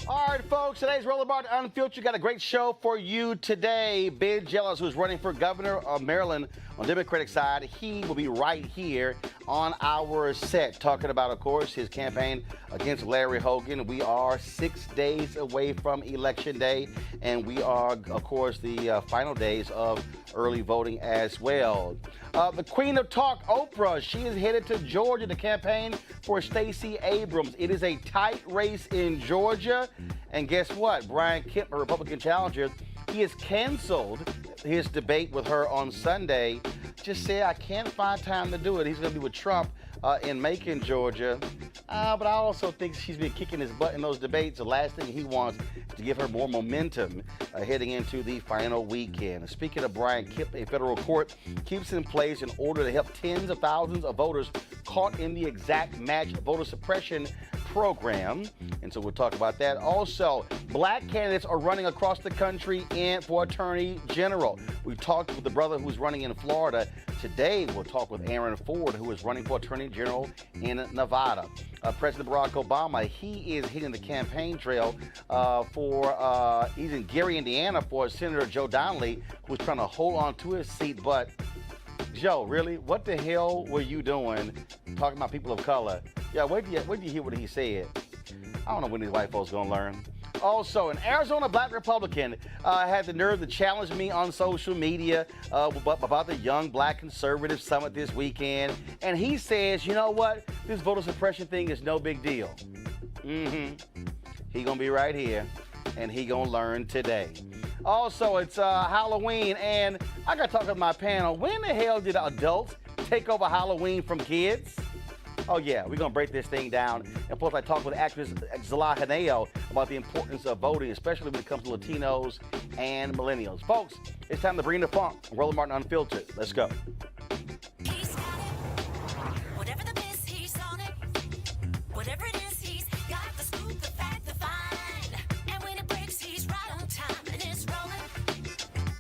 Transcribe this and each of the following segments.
All right, folks, today's Roland Unfiltered got a great show for you today. Ben Jealous, who's running for governor of Maryland on the Democratic side, he will be right here on our set, talking about, of course, his campaign against Larry Hogan. We are 6 days away from Election Day, and we are, of course, the final days of early voting as well. The Queen of Talk, Oprah, she is headed to Georgia to campaign for Stacey Abrams. It is a tight race in Georgia, and guess what? Brian Kemp, a Republican challenger, he has canceled his debate with her on Sunday. Just said, I can't find time to do it. He's going to be with Trump in Macon, Georgia. But I also think she's been kicking his butt in those debates. The last thing he wants is to give her more momentum heading into the final weekend. Speaking of Brian Kemp, a federal court keeps in place in order to help tens of thousands of voters caught in the exact match voter suppression program, and so we'll talk about that. Also, black candidates are running across the country for attorney general. We talked with the brother who's running in Florida. Today, we'll talk with Aaron Ford, who is running for attorney general in Nevada. President Barack Obama, he is hitting the campaign trail he's in Gary, Indiana, for Senator Joe Donnelly, who's trying to hold on to his seat. But Joe, really, what the hell were you doing talking about people of color? Yeah, wait till you hear what he said. I don't know when these white folks gonna learn. Also, an Arizona black Republican had the nerve to challenge me on social media about the Young Black Conservative Summit this weekend. And he says, you know what? This voter suppression thing is no big deal. He gonna be right here, and he gonna learn today. Also, it's Halloween, and I got to talk to my panel. When the hell did adults take over Halloween from kids? Oh, yeah, we're going to break this thing down. And plus, I talked with actress Zala Haneo about the importance of voting, especially when it comes to Latinos and millennials. Folks, it's time to bring the funk. Roland Martin Unfiltered. Let's go. He's got it. Whatever the biz, he's on it. Whatever it is, he's got the scoop, the fact, the find. And when it breaks, he's right on time and it's rolling.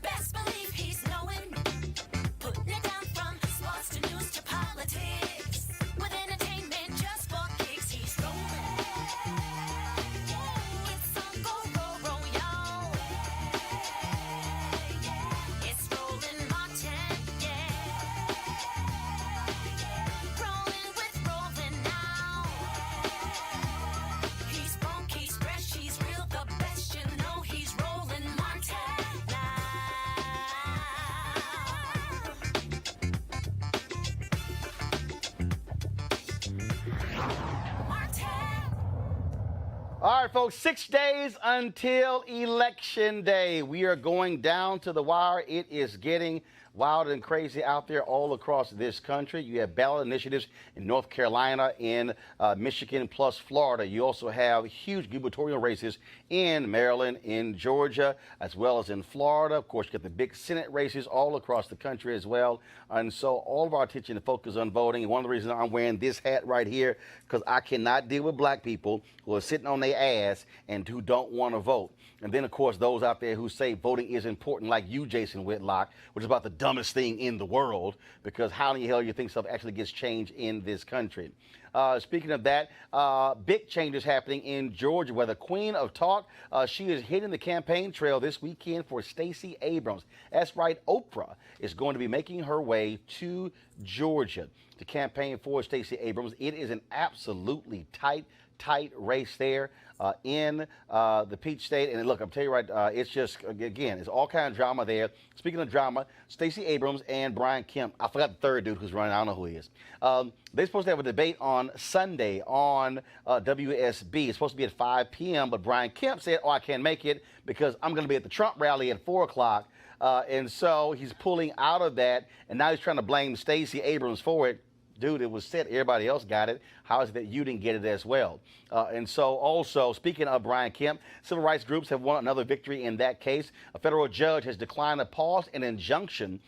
Best believe he's knowing. Putting it down from sports to news to politics. With entertainment just for kicks, he's rolling. It's on go, y'all. It's Roland Martin, yeah. Rolling with Roland now. He's funky, he's fresh, he's real, the best, you know he's Roland Martin now. Martin. All right, folks, 6 days until Election Day. We are going down to the wire. It is getting wild and crazy out there all across this country. You have ballot initiatives in North Carolina, in Michigan, plus Florida. You also have huge gubernatorial races in Maryland, in Georgia, as well as in Florida. Of course, you got the big Senate races all across the country as well. And so all of our attention and focus on voting. And one of the reasons I'm wearing this hat right here, because I cannot deal with black people who are sitting on their ass and who don't want to vote. And then, of course, those out there who say voting is important, like you, Jason Whitlock, which is about the dumbest thing in the world, because how in the hell you think stuff actually gets changed in this country? Speaking of that, big changes happening in Georgia, where the Queen of Talk, she is hitting the campaign trail this weekend for Stacey Abrams. That's right, Oprah is going to be making her way to Georgia to campaign for Stacey Abrams. It is an absolutely tight race there in the Peach State. And look, I'm telling you right, it's just, again, it's all kind of drama there. Speaking of drama, Stacey Abrams and Brian Kemp, I forgot the third dude who's running, I don't know who he is. They're supposed to have a debate on Sunday on WSB. It's supposed to be at 5 p.m., but Brian Kemp said, oh, I can't make it because I'm going to be at the Trump rally at 4 o'clock. And so he's pulling out of that, and now he's trying to blame Stacey Abrams for it. Dude, it was set. Everybody else got it. How is it that you didn't get it as well? And so also, speaking of Brian Kemp, civil rights groups have won another victory in that case. A federal judge has declined to pause an injunction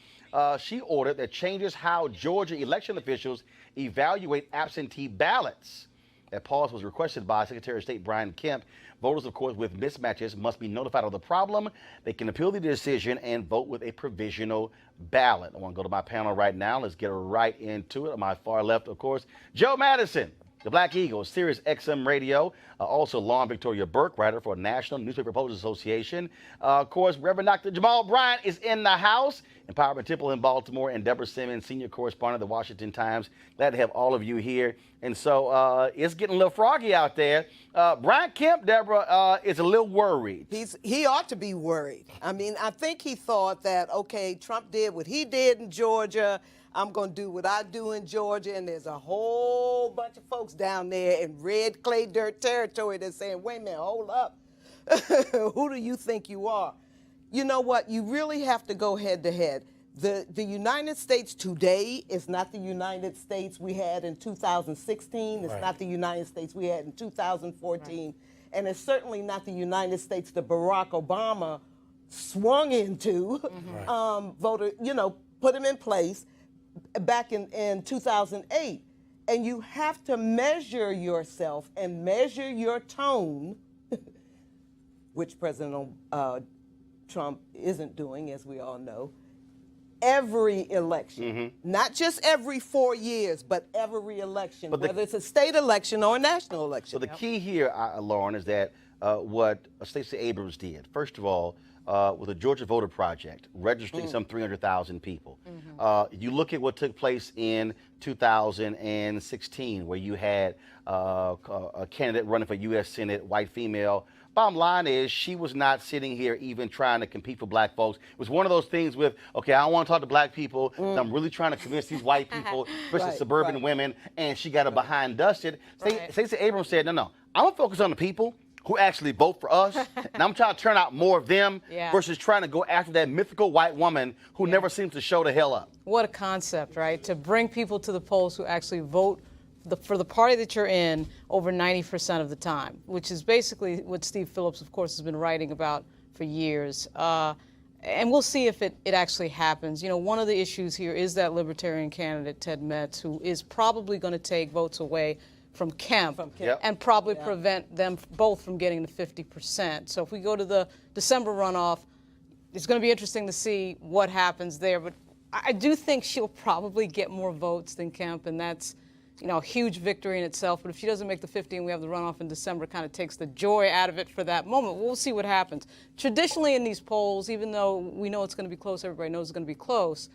she ordered that changes how Georgia election officials evaluate absentee ballots. That pause was requested by Secretary of State Brian Kemp. Voters, of course, with mismatches must be notified of the problem. They can appeal the decision and vote with a provisional ballot. I want to go to my panel right now. Let's get right into it. On my far left, of course, Joe Madison. the Black Eagle, Sirius XM Radio, also Lauren Victoria Burke, writer for National Newspaper Reporters Association. Of course, Reverend Dr. Jamal Bryant is in the house. Empowerment Temple in Baltimore, and Deborah Simmons, senior correspondent of the Washington Times. Glad to have all of you here. And so it's getting a little froggy out there. Brian Kemp, Deborah, is a little worried. He ought to be worried. I mean, I think he thought that, okay, Trump did what he did in Georgia. I'm going to do what I do in Georgia. And there's a whole bunch of folks down there in red clay dirt territory that's saying, wait a minute, hold up. Who do you think you are? You know what? You really have to go head to head. The United States today is not the United States we had in 2016. It's not the United States we had in 2014. Right. And it's certainly not the United States that Barack Obama swung into, voted, put him in place back in 2008. And you have to measure yourself and measure your tone, which President Trump isn't doing, as we all know, every election. Not just every 4 years, but every election, whether it's a state election or a national election. So the key here, Lauren, is that what Stacey Abrams did, first of all, with the Georgia Voter Project, registering some 300,000 people. You look at what took place in 2016, where you had a candidate running for U.S. Senate, white female. Bottom line is, she was not sitting here even trying to compete for black folks. It was one of those things with, okay, I don't want to talk to black people. I'm really trying to convince these white people, especially suburban women, and she got her behind dusted. Stacey Abrams said, no, I'm going to focus on the people who actually vote for us, and I'm trying to turn out more of them versus trying to go after that mythical white woman who never seems to show the hell up. What a concept, right? To bring people to the polls who actually vote for the party that you're in over 90% of the time, which is basically what Steve Phillips, of course, has been writing about for years. And we'll see if it actually happens. One of the issues here is that Libertarian candidate, Ted Metz, who is probably going to take votes away from Kemp, and probably prevent them both from getting to 50%. So if we go to the December runoff, it's going to be interesting to see what happens there. But I do think she'll probably get more votes than Kemp, and that's a huge victory in itself. But if she doesn't make the 50 and we have the runoff in December, it kind of takes the joy out of it for that moment. We'll see what happens. Traditionally in these polls, even though we know it's going to be close, everybody knows it's going to be close,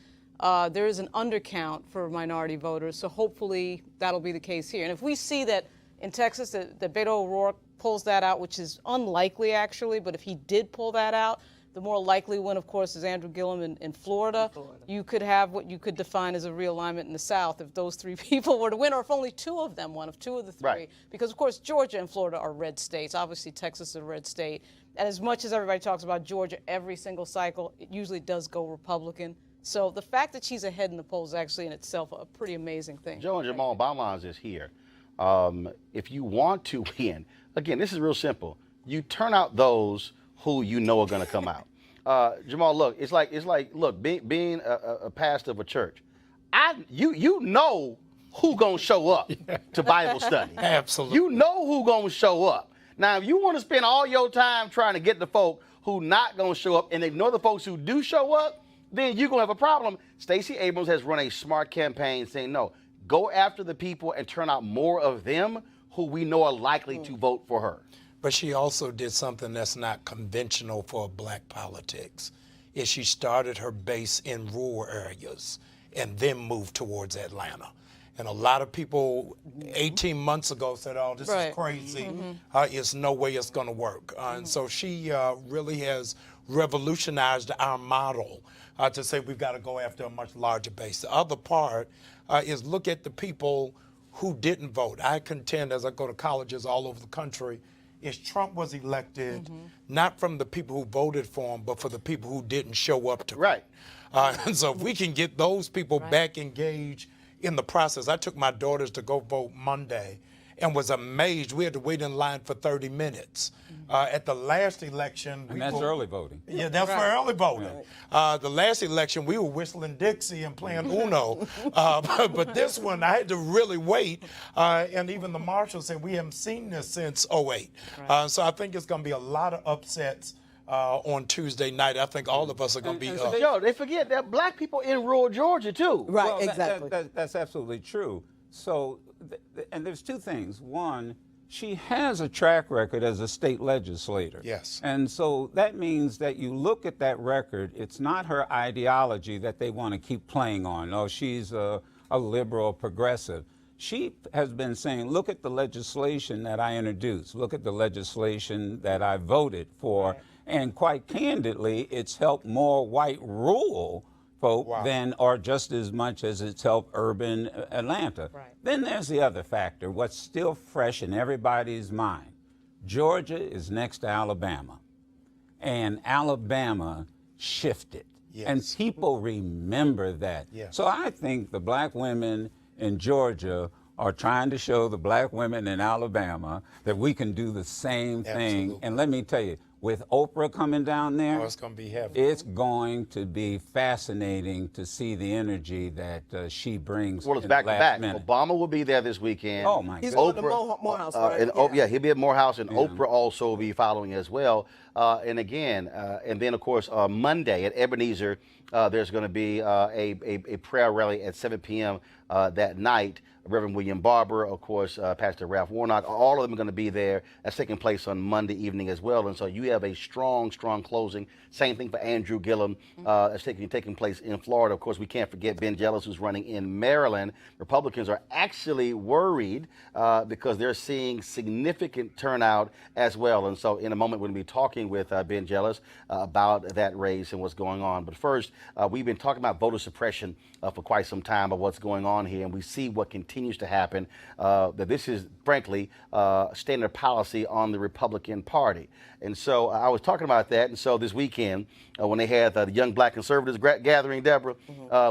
there is an undercount for minority voters, so hopefully that'll be the case here. And if we see that in Texas, that Beto O'Rourke pulls that out, which is unlikely actually, but if he did pull that out, the more likely one, of course, is Andrew Gillum in Florida. You could have what you could define as a realignment in the South if those three people were to win, or if only two of them won, if two of the three. Because, of course, Georgia and Florida are red states. Obviously, Texas is a red state. And as much as everybody talks about Georgia every single cycle, it usually does go Republican. So the fact that she's ahead in the polls is actually in itself a pretty amazing thing. Joe and Jamal, bottom line is here. If you want to win, again, this is real simple. You turn out those who you know are going to come out. Jamal, look, it's like look, being a pastor of a church, you know who gonna show up to Bible study. Absolutely. You know who gonna show up. Now, if you want to spend all your time trying to get the folk who not gonna show up and ignore the folks who do show up, then you're gonna have a problem. Stacey Abrams has run a smart campaign saying, no, go after the people and turn out more of them who we know are likely to vote for her. But she also did something that's not conventional for black politics, is she started her base in rural areas and then moved towards Atlanta. And a lot of people 18 months ago said, oh, this is crazy. There's no way it's going to work. And so she really has revolutionized our model to say we've got to go after a much larger base. The other part is look at the people who didn't vote. I contend, as I go to colleges all over the country, is Trump was elected not from the people who voted for him, but for the people who didn't show up to vote. And so if we can get those people back engaged in the process. I took my daughters to go vote Monday and was amazed. We had to wait in line for 30 minutes. At the last election, and that's early voting. Yeah, that's for early voting. The last election, we were whistling Dixie and playing Uno. But this one, I had to really wait. And even the marshal said, we haven't seen this since '08. So I think it's going to be a lot of upsets on Tuesday night. I think all of us are going to be up. Yo, they forget that black people in rural Georgia, too. Well, exactly. That's absolutely true. So and there's two things. One, she has a track record as a state legislator. Yes. And so that means that you look at that record, it's not her ideology that they want to keep playing on. Oh, she's a liberal progressive. She has been saying, look at the legislation that I introduced, look at the legislation that I voted for, and quite candidly, it's helped more white rural folk than, or just as much as it's helped urban Atlanta. Right. Then there's the other factor, what's still fresh in everybody's mind. Georgia is next to Alabama, and Alabama shifted. Yes. And people remember that. Yes. So I think the black women in Georgia are trying to show the black women in Alabama that we can do the same thing. Absolutely. And let me tell you, with Oprah coming down there, it's going to be heavy. it's going to be fascinating to see the energy that she brings. Well, it's in back the to last back. minute. Obama will be there this weekend. Oh, my He's goodness. going to Morehouse, right? And he'll be at Morehouse, and Oprah also will be following as well. And again, and then of course Monday at Ebenezer, there's going to be a prayer rally at 7 p.m. That night. Reverend William Barber, of course, Pastor Ralph Warnock, all of them are going to be there. That's taking place on Monday evening as well. And so you have a strong closing. Same thing for Andrew Gillum. That's taking place in Florida. Of course, we can't forget Ben Jealous, who's running in Maryland. Republicans are actually worried because they're seeing significant turnout as well. And so in a moment, we're going to be talking with Ben Jealous about that race and what's going on. But first, we've been talking about voter suppression for quite some time, about what's going on here. And we see what continues to happen, that this is, frankly, standard policy on the Republican Party. And so I was talking about that. And so this weekend, when they had the Young Black Conservatives gathering, Deborah,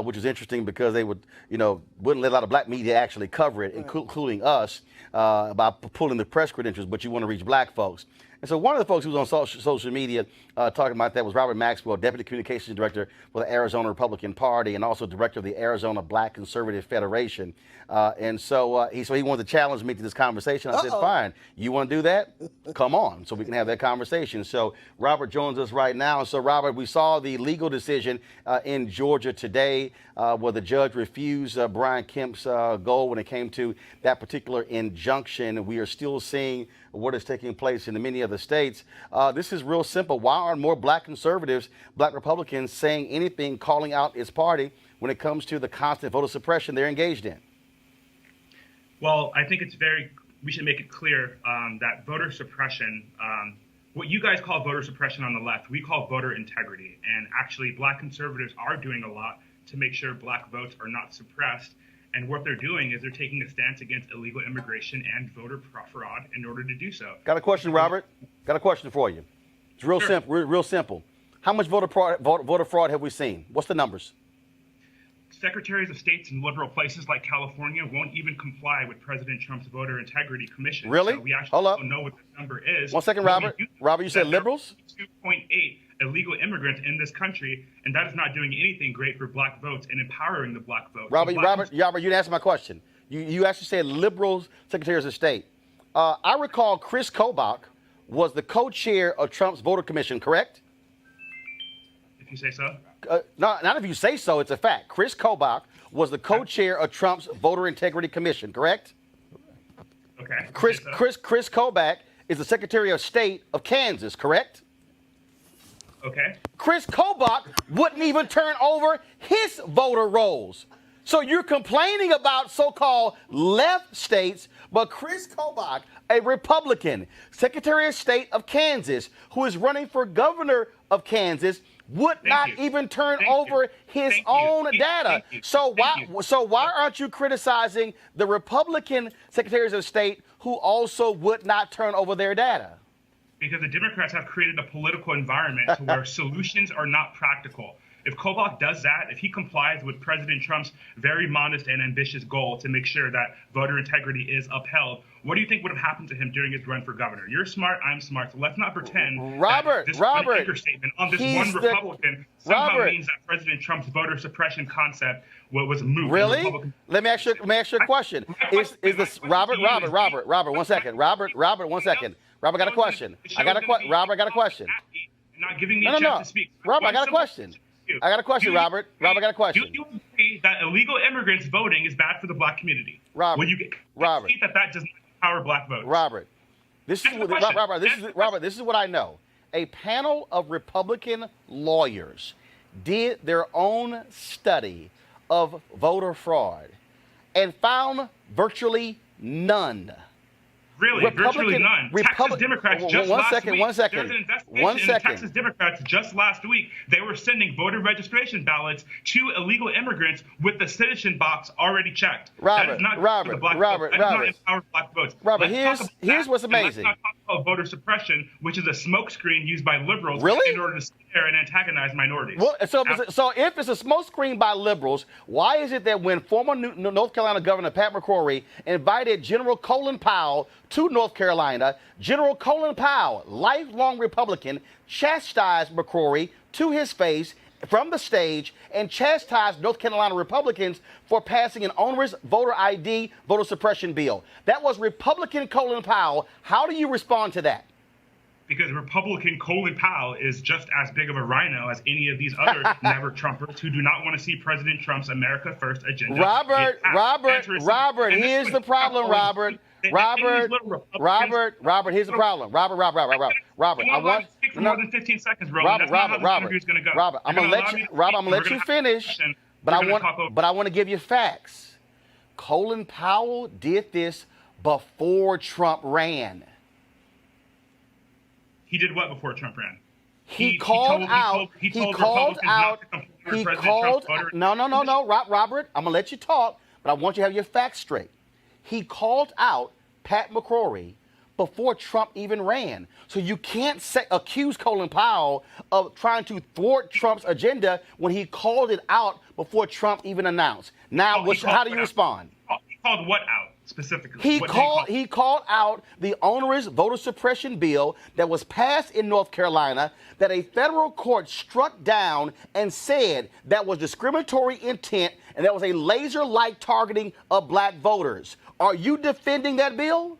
which was interesting because they would, wouldn't let a lot of black media actually cover it, including us, about pulling the press credentials, but you want to reach black folks. And so one of the folks who was on social media talking about that was Robert Maxwell, Deputy Communications Director for the Arizona Republican Party and also Director of the Arizona Black Conservative Federation. And so he wanted to challenge me to this conversation. I said, fine, you want to do that? Come on, so we can have that conversation. So Robert joins us right now. And so Robert, we saw the legal decision in Georgia today where the judge refused Brian Kemp's goal when it came to that particular injunction. We are still seeing what is taking place in many other states. This is real simple. Why aren't more black conservatives, black Republicans saying anything, calling out its party when it comes to the constant voter suppression they're engaged in? Well, I think we should make it clear that voter suppression, what you guys call voter suppression on the left, we call voter integrity. And actually, black conservatives are doing a lot to make sure black votes are not suppressed. And what they're doing is they're taking a stance against illegal immigration and voter fraud in order to do so. Got a question, Robert? Got a question for you. It's real simple. Real simple. How much voter fraud have we seen? What's the numbers? Secretaries of states in liberal places like California won't even comply with President Trump's voter integrity commission. Really? So we actually Hold up. don't know what the number is. 1 second, Robert. Robert, you said liberals? 2.8 illegal immigrants in this country, and that is not doing anything great for black votes and empowering the black vote. Robert, you didn't answer my question. You actually said liberals, secretaries of state. I recall Chris Kobach was the co-chair of Trump's voter commission, correct? If you say so. Not if you say so, it's a fact. Chris Kobach was the co-chair of Trump's voter integrity commission, correct? Okay. Chris Kobach is the Secretary of State of Kansas, correct? Okay. Chris Kobach wouldn't even turn over his voter rolls. So you're complaining about so-called left states, but Chris Kobach, a Republican, Secretary of State of Kansas, who is running for governor of Kansas, would not even turn over his own data. So why aren't you criticizing the Republican secretaries of state who also would not turn over their data? Because the Democrats have created a political environment to where solutions are not practical. If Kobach does that, if he complies with President Trump's very modest and ambitious goal to make sure that voter integrity is upheld, what do you think would have happened to him during his run for governor? You're smart, I'm smart, so let's not pretend that this one anchor statement on this one Republican somehow means that President Trump's voter suppression concept was moved. Really? Let me ask you a question. Is this Robert, 1 second. Robert, 1 second. Robert, got a question. Robert, I got a question. Not giving me a chance to speak. Robert, I got a question. Robert, I got a question. agree that illegal immigrants voting is bad for the black community? Robert, Will you Robert. concede that does not empower black votes? Robert, this is what, Robert, this is what I know. A panel of Republican lawyers did their own study of voter fraud and found virtually none. Really, virtually none. Texas Democrats just last week. There's an investigation in Texas Democrats just last week. They were sending voter registration ballots to illegal immigrants with the citizen box already checked. That is not for the black vote. That does not empower black votes. Robert, here's what's amazing. Let's not talk about voter suppression, which is a smokescreen used by liberals in order to scare and antagonize minorities. Well, so if it's a smokescreen by liberals, why is it that when former North Carolina Governor Pat McCrory invited General Colin Powell to North Carolina, General Colin Powell, lifelong Republican, chastised McCrory to his face from the stage and chastised North Carolina Republicans for passing an onerous voter ID, voter suppression bill? That was Republican Colin Powell. How do you respond to that? Because Republican Colin Powell is just as big of a rhino as any of these other never-Trumpers who do not want to see President Trump's America First agenda. Robert, here's the problem, Robert. Robert, here's the problem. Robert, I want more than 15 seconds, Roland. That's not how the interview's going to go. Robert, I'm gonna let you finish, but I want to give you facts. Colin Powell did this before Trump ran. He did what before Trump ran? He called out. No, Robert, I'm gonna let you talk, but I want you to have your facts straight. He called out Pat McCrory before Trump even ran. So you can't accuse Colin Powell of trying to thwart Trump's agenda when he called it out before Trump even announced. Now, how do you respond? He called what out? Specifically, he called out the onerous voter suppression bill that was passed in North Carolina that a federal court struck down and said that was discriminatory intent and that was a laser-like targeting of black voters. Are you defending that bill?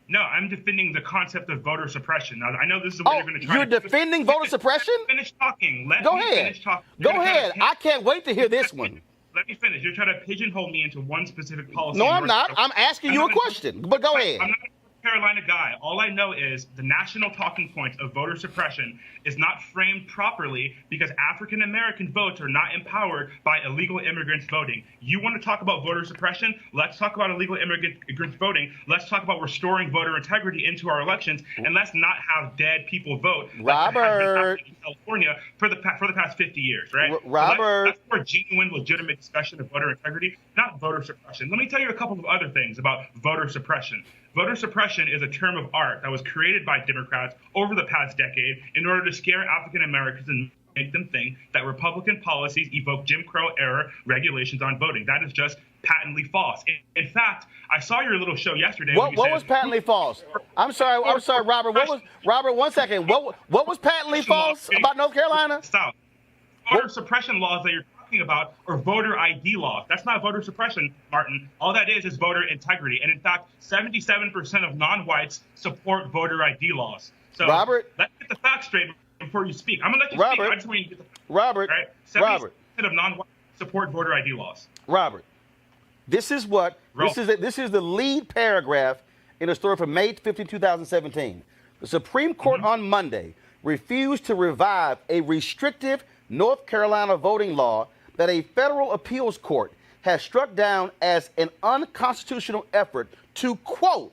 No, I'm defending the concept of voter suppression. Now, I know this is what you're going to try. You're defending voter suppression? Finish talking. Go ahead. Go ahead. I can't wait to hear this one. Let me finish. You're trying to pigeonhole me into one specific policy. No, I'm not. I'm asking you a question, but go ahead. I'm not a North Carolina guy. All I know is the national talking points of voter suppression is not framed properly because African American votes are not empowered by illegal immigrants voting. You want to talk about voter suppression? Let's talk about illegal immigrants voting. Let's talk about restoring voter integrity into our elections, and let's not have dead people vote. Robert, in California for the past 50 years, right? Robert, so that's for genuine, legitimate discussion of voter integrity, not voter suppression. Let me tell you a couple of other things about voter suppression. Voter suppression is a term of art that was created by Democrats over the past decade in order to scare African Americans and make them think that Republican policies evoke Jim Crow-era regulations on voting. That is just patently false. In fact, I saw your little show yesterday. What was patently false? I'm sorry, Robert. Robert, 1 second. What was patently false about North Carolina? Stop. Voter suppression laws that you're talking about are voter ID laws. That's not voter suppression, Martin. All that is voter integrity. And in fact, 77% of non-whites support voter ID laws. So Robert, let's get the facts straight before you speak. I'm going to let you speak. I just want you to get the facts. Robert, right? 77% of non-whites support voter ID laws. Robert, this is the lead paragraph in a story from May 15, 2017. The Supreme Court on Monday refused to revive a restrictive North Carolina voting law that a federal appeals court has struck down as an unconstitutional effort to, quote,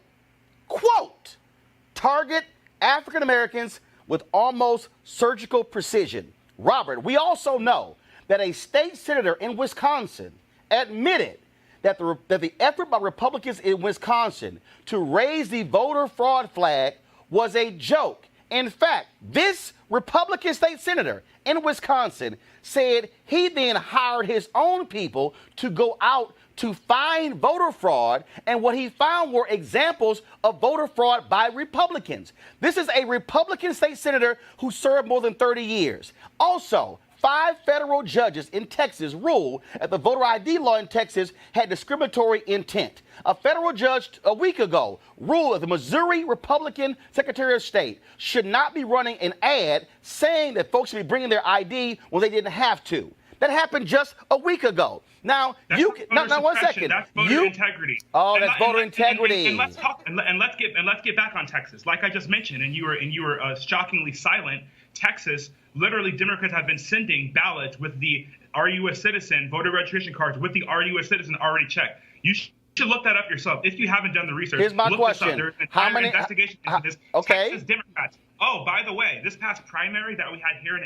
target African Americans with almost surgical precision. Robert, we also know that a state senator in Wisconsin admitted that the effort by Republicans in Wisconsin to raise the voter fraud flag was a joke. In fact, this Republican state senator in Wisconsin said he then hired his own people to go out to find voter fraud, and what he found were examples of voter fraud by Republicans. This is a Republican state senator who served more than 30 years. Also, 5 federal judges in Texas ruled that the voter ID law in Texas had discriminatory intent. A federal judge a week ago ruled that the Missouri Republican Secretary of State should not be running an ad saying that folks should be bringing their ID when they didn't have to. That happened just a week ago. Now, That's now one suppression. second. That's voter integrity. Oh, And that's let- voter and let- integrity. And let's talk. And let's get back on Texas. Like I just mentioned, and you were shockingly silent. Texas, literally, Democrats have been sending ballots with the "Are you a citizen?" voter registration cards with the "Are you a citizen?" already checked. You should look that up yourself if you haven't done the research. Here's my look question. This up. There's an How entire many- investigation into this. okay. Texas Democrats. Oh, by the way, this past primary that we had here in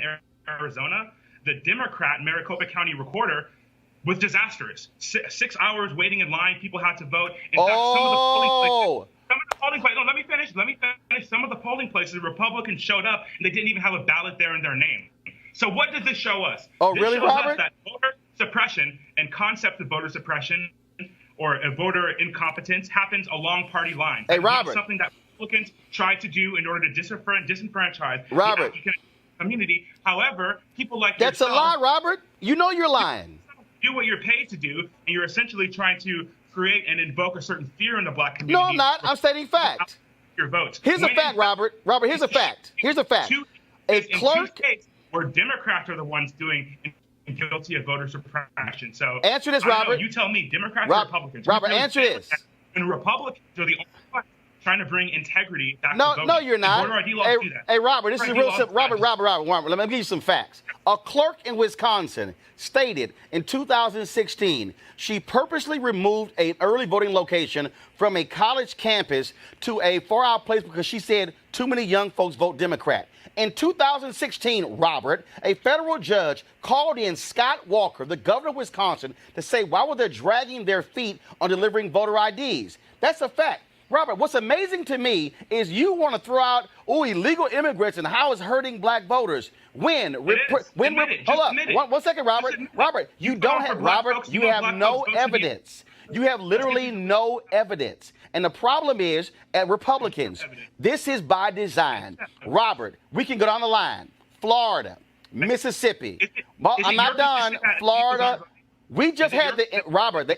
Arizona, the Democrat Maricopa County recorder was disastrous. 6 hours waiting in line. People had to vote. In fact, some of the polling places. No, let me finish. Some of the polling places, Republicans showed up and they didn't even have a ballot there in their name. So what does this show us? Oh, this really, shows Robert? Us that voter suppression and concept of voter suppression or a voter incompetence happens along party lines. Hey, It's not Robert. something that Republicans try to do in order to disenfranchise Robert. the African community. However, people like That's a lie, Robert. You know you're lying. do what you're paid to do, and you're essentially trying to create and invoke a certain fear in the black community. No, I'm not. I'm stating fact. Your votes. Here's a When fact, in Robert. Robert, here's a fact. Here's a fact. A in two clerk. states where Democrats are the ones doing and guilty of voter suppression. So Answer this, I don't know, Robert. you tell me, Democrats Rob- or Republicans? Robert, Who's answer really this. And Republicans are the only ones trying to bring integrity back to No, voting. no, you're And not. voter ID laws Hey, do that. hey, Robert, this is Voter real ID simple. laws Robert, let me give you some facts. A clerk in Wisconsin stated in 2016 she purposely removed an early voting location from a college campus to a far-out place because she said too many young folks vote Democrat. In 2016, Robert, a federal judge called in Scott Walker, the governor of Wisconsin, to say why were they dragging their feet on delivering voter IDs. That's a fact. Robert, what's amazing to me is you want to throw out, illegal immigrants and how it's hurting black voters. Hold up, one second, Robert. Robert, you don't have, Robert, you have no evidence. You have literally no evidence. And the problem is, at Republicans, this is by design. Robert, we can go down the line. Florida, Mississippi. I'm not done. Florida. We just had the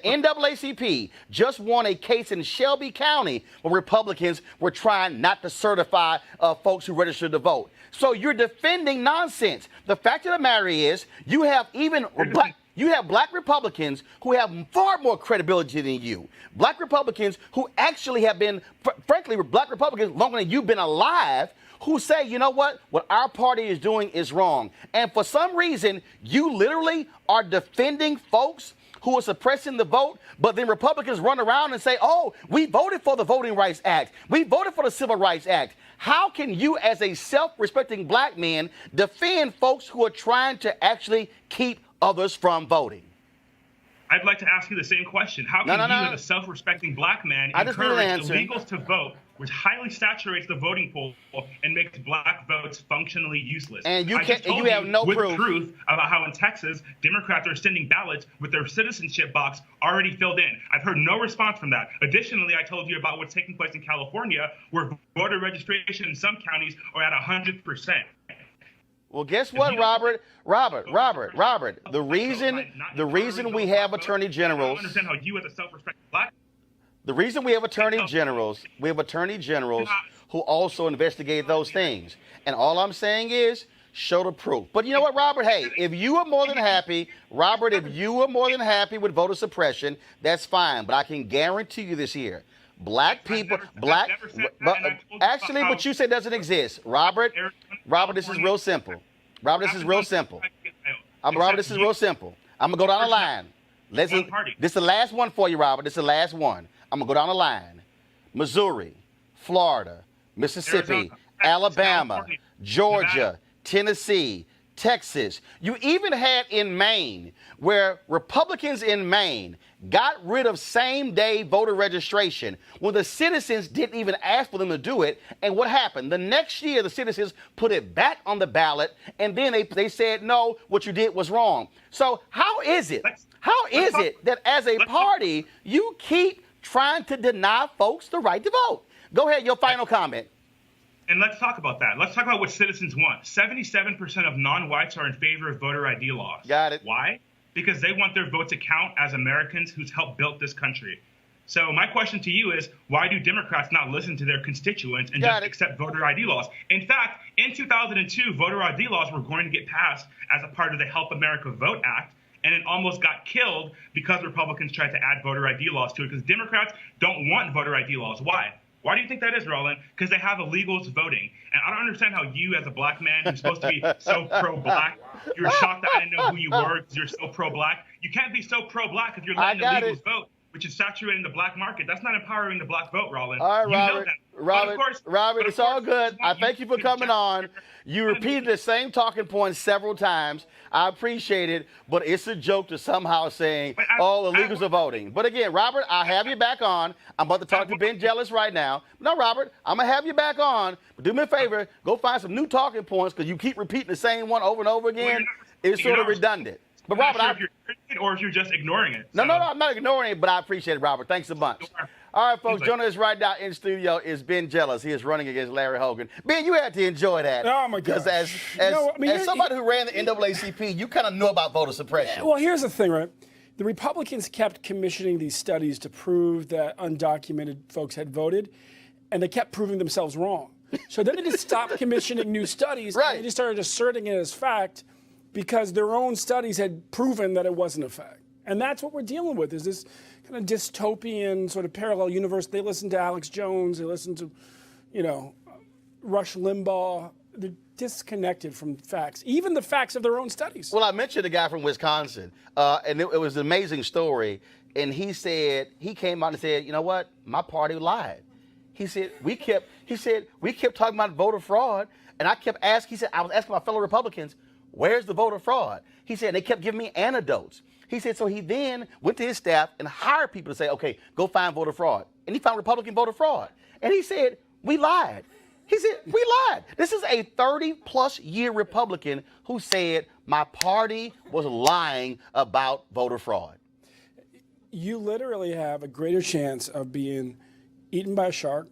NAACP just won a case in Shelby County where Republicans were trying not to certify folks who registered to vote. So you're defending nonsense. The fact of the matter is you have black Republicans who have far more credibility than you. Black Republicans who actually have been, frankly, black Republicans longer than you've been alive, who say, you know what our party is doing is wrong. And for some reason, you literally are defending folks who are suppressing the vote, but then Republicans run around and say, oh, we voted for the Voting Rights Act. We voted for the Civil Rights Act. How can you, as a self-respecting black man, defend folks who are trying to actually keep others from voting? I'd like to ask you the same question. How can you, as a self-respecting black man, encourage illegals to vote, which highly saturates the voting pool and makes black votes functionally useless? And you have no proof about how in Texas, Democrats are sending ballots with their citizenship box already filled in. I've heard no response from that. Additionally, I told you about what's taking place in California, where voter registration in some counties are at 100%. Well, guess what, Robert? The reason we have attorney generals. I don't understand how you, as a self-respecting black. The reason we have attorney generals who also investigate those things. And all I'm saying is, show the proof. But you know what, Robert? Hey, if you are more than happy, with voter suppression, that's fine. But I can guarantee you this here. Black people, but you said it doesn't exist. Robert, this is real simple. Robert, this is real simple. I'm going to go down the line. This is the last one for you, Robert. This is the last one. I'm going to go down the line. Missouri, Florida, Mississippi, Arizona, Alabama, California, Georgia, Nevada. Tennessee, Texas. You even had in Maine, where Republicans in Maine got rid of same-day voter registration when the citizens didn't even ask for them to do it. And what happened? The next year, the citizens put it back on the ballot, and then they said, no, what you did was wrong. So how is it that as a party, you keep trying to deny folks the right to vote? Go ahead, your final comment. And let's talk about that. Let's talk about what citizens want. 77% of non-whites are in favor of voter ID laws. Got it. Why? Because they want their vote to count as Americans who's helped build this country. So my question to you is, why do Democrats not listen to their constituents and just accept voter ID laws? In fact, In 2002, voter ID laws were going to get passed as a part of the Help America Vote Act, and it almost got killed because Republicans tried to add voter ID laws to it, because Democrats don't want voter ID laws. Why? Why do you think that is, Roland? Because they have illegals voting. And I don't understand how you, as a black man who's supposed to be so pro-black, you were shocked that I didn't know who you were because you're so pro-black. You can't be so pro-black if you're letting illegals vote, which is saturating the black market. That's not empowering the black vote, Roland. All right, you know that. Robert, it's all good. I thank you for coming on. You repeated the same talking points several times. I appreciate it, but it's a joke to somehow saying all illegals are voting. But again, Robert, I have you back on. I'm about to talk to Ben Jealous right now. No, Robert, I'm going to have you back on. But do me a favor, go find some new talking points, because you keep repeating the same one over and over again. It's sort of redundant. But Robert, if you're or if you're just ignoring it. No, I'm not ignoring it, but I appreciate it, Robert. Thanks a bunch. Sure. All right, folks, joining us right now in studio is Ben Jealous. He is running against Larry Hogan. Ben, you had to enjoy that. Oh, my gosh. Because as somebody who ran the NAACP, you kind of knew about voter suppression. Well, here's the thing, right? The Republicans kept commissioning these studies to prove that undocumented folks had voted, and they kept proving themselves wrong. So then they just stopped commissioning new studies, and they just started asserting it as fact because their own studies had proven that it wasn't a fact. And that's what we're dealing with, is this kind of dystopian sort of parallel universe. They listen to Alex Jones, they listen to, Rush Limbaugh. They're disconnected from facts, even the facts of their own studies. Well, I mentioned a guy from Wisconsin, and it was an amazing story. And he said, he came out and said, you know what, my party lied. He said, we kept talking about voter fraud, and I kept asking, he said, I was asking my fellow Republicans, where's the voter fraud? He said, they kept giving me anecdotes. He said, so he then went to his staff and hired people to say, okay, go find voter fraud. And he found Republican voter fraud. And he said, we lied. He said, we lied. This is a 30-plus year Republican who said, my party was lying about voter fraud. You literally have a greater chance of being eaten by a shark,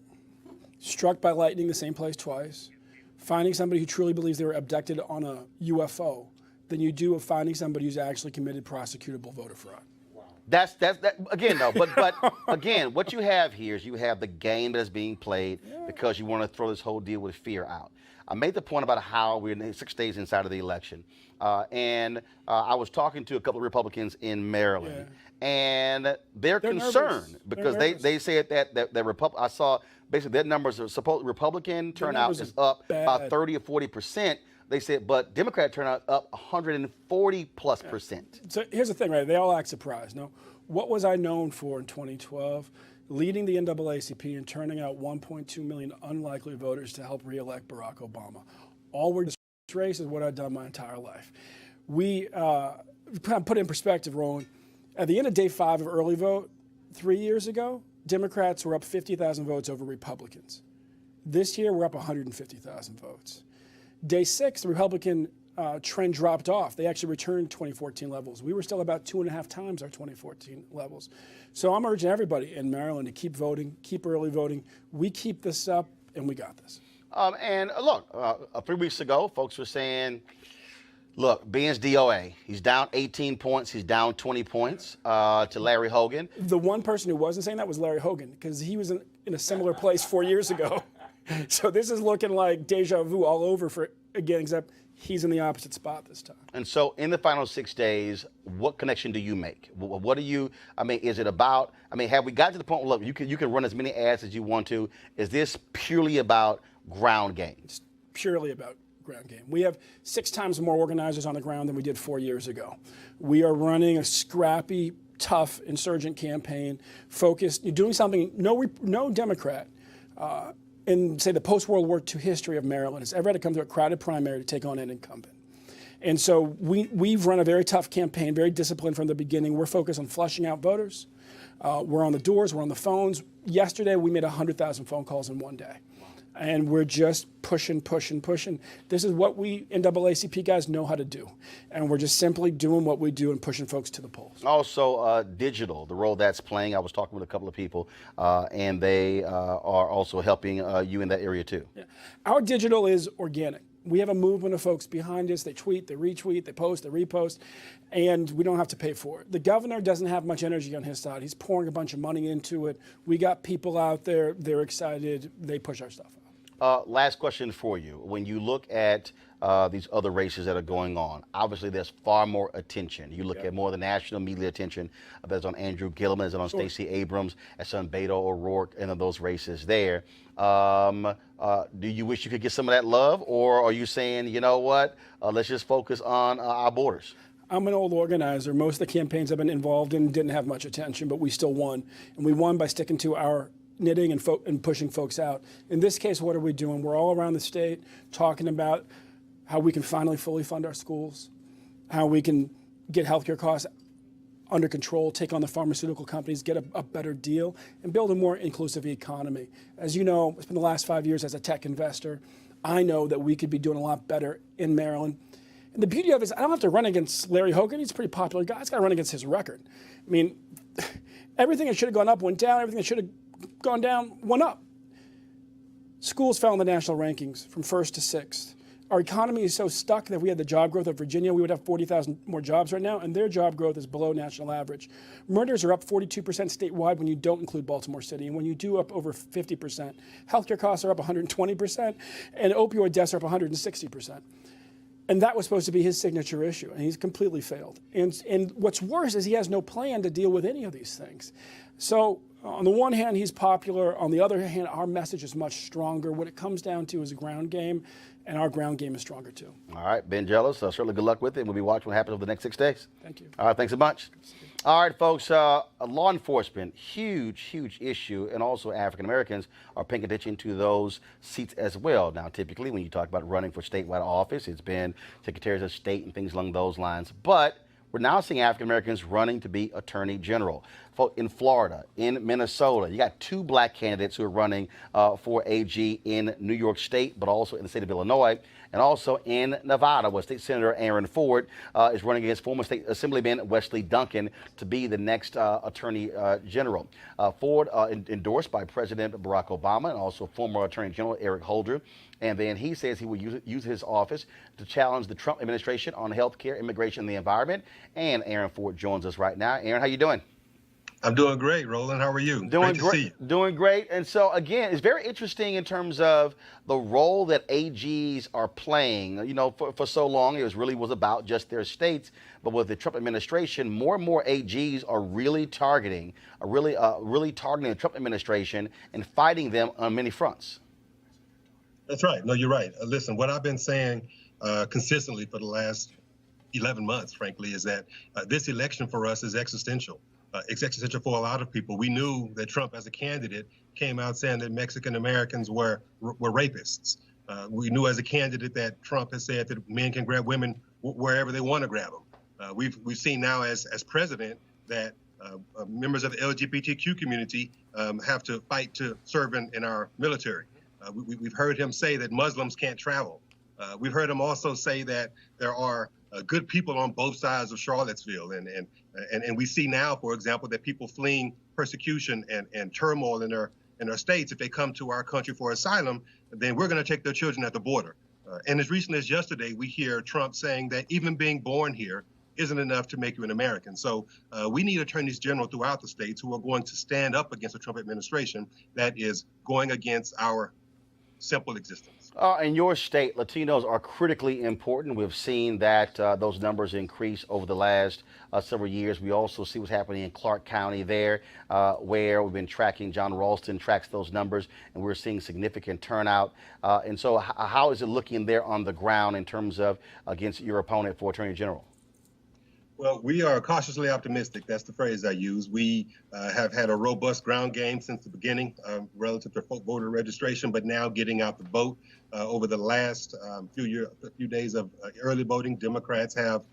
struck by lightning the same place twice, finding somebody who truly believes they were abducted on a UFO, than you do of finding somebody who's actually committed prosecutable voter fraud. That's again though, but again, what you have here is you have the game that is being played because you want to throw this whole deal with fear out. I made the point about how we're 6 days inside of the election, and I was talking to a couple of Republicans in Maryland, and they're concerned because they said that I saw basically their numbers are supposed Republican turnout is up about 30 or 40%. They said, but Democrat turnout up 140+%. So here's the thing, right? They all act surprised. No, what was I known for in 2012? Leading the NAACP and turning out 1.2 million unlikely voters to help re-elect Barack Obama. All we're this race is what I've done my entire life. We put it in perspective, Roland. At the end of day 5 of early vote 3 years ago, Democrats were up 50,000 votes over Republicans. This year, we're up 150,000 votes. Day 6, the Republican trend dropped off. They actually returned 2014 levels. We were still about 2.5 times our 2014 levels. So I'm urging everybody in Maryland to keep voting, keep early voting. We keep this up, and we got this. And look, 3 weeks ago, folks were saying, look, Ben's DOA. He's down 18 points. He's down 20 points to Larry Hogan. The one person who wasn't saying that was Larry Hogan, because he was in a similar place 4 years ago. So this is looking like deja vu all over for again, except he's in the opposite spot this time. And so in the final 6 days, what connection do you make? What do you, is it about, have we got to the point where, look, you can run as many ads as you want to. Is this purely about ground game? It's purely about ground game. We have 6 times more organizers on the ground than we did 4 years ago. We are running a scrappy, tough insurgent campaign, focused, you're doing something no Democrat in, say, the post-World War II history of Maryland has ever had to come to a crowded primary to take on an incumbent. And so we've run a very tough campaign, very disciplined from the beginning. We're focused on flushing out voters. We're on the doors, we're on the phones. Yesterday, we made 100,000 phone calls in one day. And we're just pushing. This is what we NAACP guys know how to do. And we're just simply doing what we do and pushing folks to the polls. Also, digital, the role that's playing. I was talking with a couple of people, and they are also helping you in that area too. Yeah. Our digital is organic. We have a movement of folks behind us. They tweet, they retweet, they post, they repost, and we don't have to pay for it. The governor doesn't have much energy on his side. He's pouring a bunch of money into it. We got people out there. They're excited. They push our stuff out. Last question for you. When you look at these other races that are going on, obviously there's far more attention. You look at more of the national media attention that's on Andrew Gillum, that's on Stacey Abrams, that's on Beto O'Rourke, and of those races there. Do you wish you could get some of that love, or are you saying, you know what, let's just focus on our borders? I'm an old organizer. Most of the campaigns I've been involved in didn't have much attention, but we still won. And we won by sticking to our knitting and pushing folks out. In this case, what are we doing? We're all around the state talking about how we can finally fully fund our schools, how we can get healthcare costs under control, take on the pharmaceutical companies, get a better deal, and build a more inclusive economy. As you know, it's been the last 5 years as a tech investor. I know that we could be doing a lot better in Maryland. And the beauty of it is I don't have to run against Larry Hogan. He's a pretty popular guy. I just got to run against his record. I mean, everything that should have gone up went down. Everything that should have gone down went up. Schools fell in the national rankings from 1st to 6th. Our economy is so stuck that if we had the job growth of Virginia, we would have 40,000 more jobs right now, and their job growth is below national average. Murders are up 42% statewide when you don't include Baltimore City, and when you do, up over 50%. Healthcare costs are up 120%, and opioid deaths are up 160%. And that was supposed to be his signature issue, and he's completely failed. And what's worse is he has no plan to deal with any of these things. So on the one hand, he's popular. On the other hand, our message is much stronger. What it comes down to is a ground game, and our ground game is stronger too. All right, Ben Jealous, certainly good luck with it, and we'll be watching what happens over the next 6 days. Thank you. All right, thanks a bunch. All right, folks, law enforcement, huge issue, and also African Americans are paying attention to those seats as well. Now, typically, when you talk about running for statewide office, it's been secretaries of state and things along those lines. But we're now seeing African Americans running to be attorney general. In Florida, in Minnesota, you got 2 black candidates who are running for AG in New York State, but also in the state of Illinois, and also in Nevada, where State Senator Aaron Ford is running against former State Assemblyman Wesley Duncan to be the next Attorney General. Ford endorsed by President Barack Obama and also former Attorney General Eric Holder. And then he says he will use his office to challenge the Trump administration on health care, immigration, and the environment. And Aaron Ford joins us right now. Aaron, how you doing? I'm doing great, Roland. How are you? Doing great to see you. Doing great. And so, again, it's very interesting in terms of the role that AGs are playing. You know, for so long, it was about just their states. But with the Trump administration, more and more AGs are really targeting the Trump administration and fighting them on many fronts. That's right. No, you're right. Listen, what I've been saying consistently for the last 11 months, frankly, is that this election for us is existential. It's existential for a lot of people. We knew that Trump, as a candidate, came out saying that Mexican Americans were rapists. We knew as a candidate that Trump has said that men can grab women wherever they want to grab them. We've seen now as president that members of the LGBTQ community have to fight to serve in our military. We've heard him say that Muslims can't travel. We've heard him also say that there are good people on both sides of Charlottesville. And we see now, for example, that people fleeing persecution and turmoil in their states, if they come to our country for asylum, then we're going to take their children at the border. And as recently as yesterday, we hear Trump saying that even being born here isn't enough to make you an American. So we need attorneys general throughout the states who are going to stand up against the Trump administration that is going against our simple existence. In your state, Latinos are critically important. We've seen that those numbers increase over the last several years. We also see what's happening in Clark County there, where we've been tracking. John Ralston tracks those numbers, and we're seeing significant turnout. And so how is it looking there on the ground in terms of against your opponent for Attorney General? Well, we are cautiously optimistic. That's the phrase I use. We have had a robust ground game since the beginning relative to voter registration, but now getting out the vote. Over the last few days of early voting, Democrats have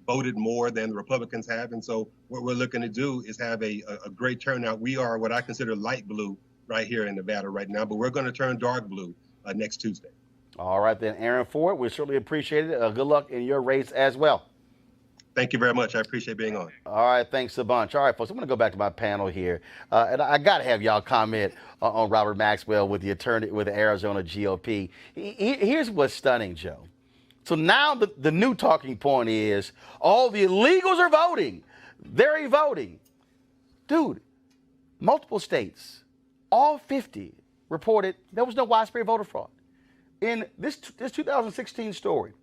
voted more than the Republicans have. And so what we're looking to do is have a great turnout. We are what I consider light blue right here in Nevada right now, but we're going to turn dark blue next Tuesday. All right, then, Aaron Ford, we certainly appreciate it. Good luck in your race as well. Thank you very much. I appreciate being on. All right. Thanks a bunch. All right, folks, I'm going to go back to my panel here. And I got to have y'all comment on Robert Maxwell with the Arizona GOP. Here's what's stunning, Joe. So now the new talking point is all the illegals are voting. They're voting. Dude, multiple states, all 50, reported there was no widespread voter fraud. In this 2016 story,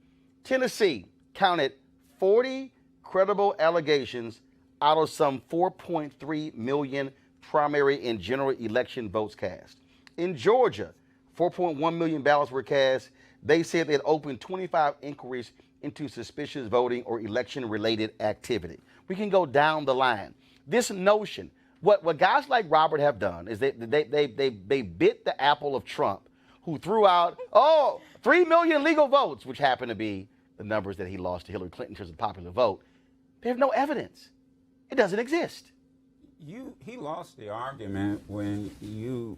Tennessee counted 40 credible allegations out of some 4.3 million primary and general election votes cast. In Georgia, 4.1 million ballots were cast. They said they had opened 25 inquiries into suspicious voting or election-related activity. We can go down the line. This notion, what guys like Robert have done is they bit the apple of Trump, who threw out, 3 million legal votes, which happen to be the numbers that he lost to Hillary Clinton in terms of popular vote. They have no evidence. It doesn't exist. He lost the argument when you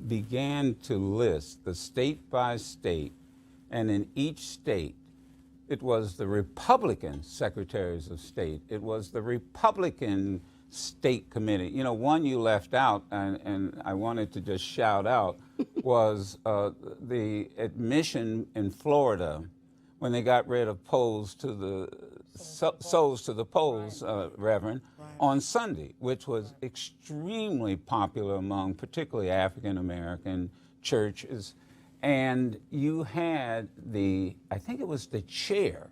began to list the state by state, and in each state, it was the Republican secretaries of state. It was the Republican state committee. You know, one you left out, and I wanted to just shout out, was the admission in Florida when they got rid of souls to the polls, Reverend, on Sunday, which was extremely popular among particularly African American churches. And you had I think it was the chair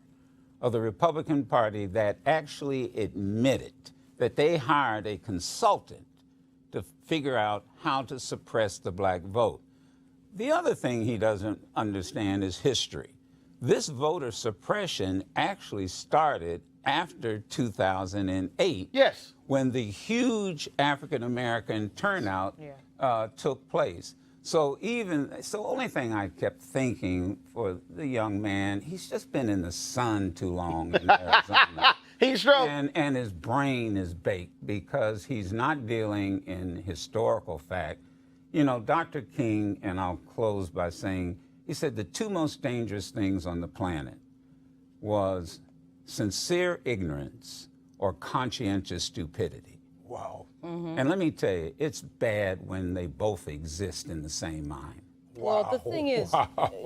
of the Republican Party that actually admitted that they hired a consultant to figure out how to suppress the black vote. The other thing he doesn't understand is history. This voter suppression actually started after 2008. Yes. When the huge African American turnout took place. So only thing I kept thinking for the young man, he's just been in the sun too long in Arizona. He's strong. And his brain is baked because he's not dealing in historical fact. You know, Dr. King, and I'll close by saying, he said the two most dangerous things on the planet was sincere ignorance or conscientious stupidity. Wow. Mm-hmm. And let me tell you, it's bad when they both exist in the same mind. Well, the thing is,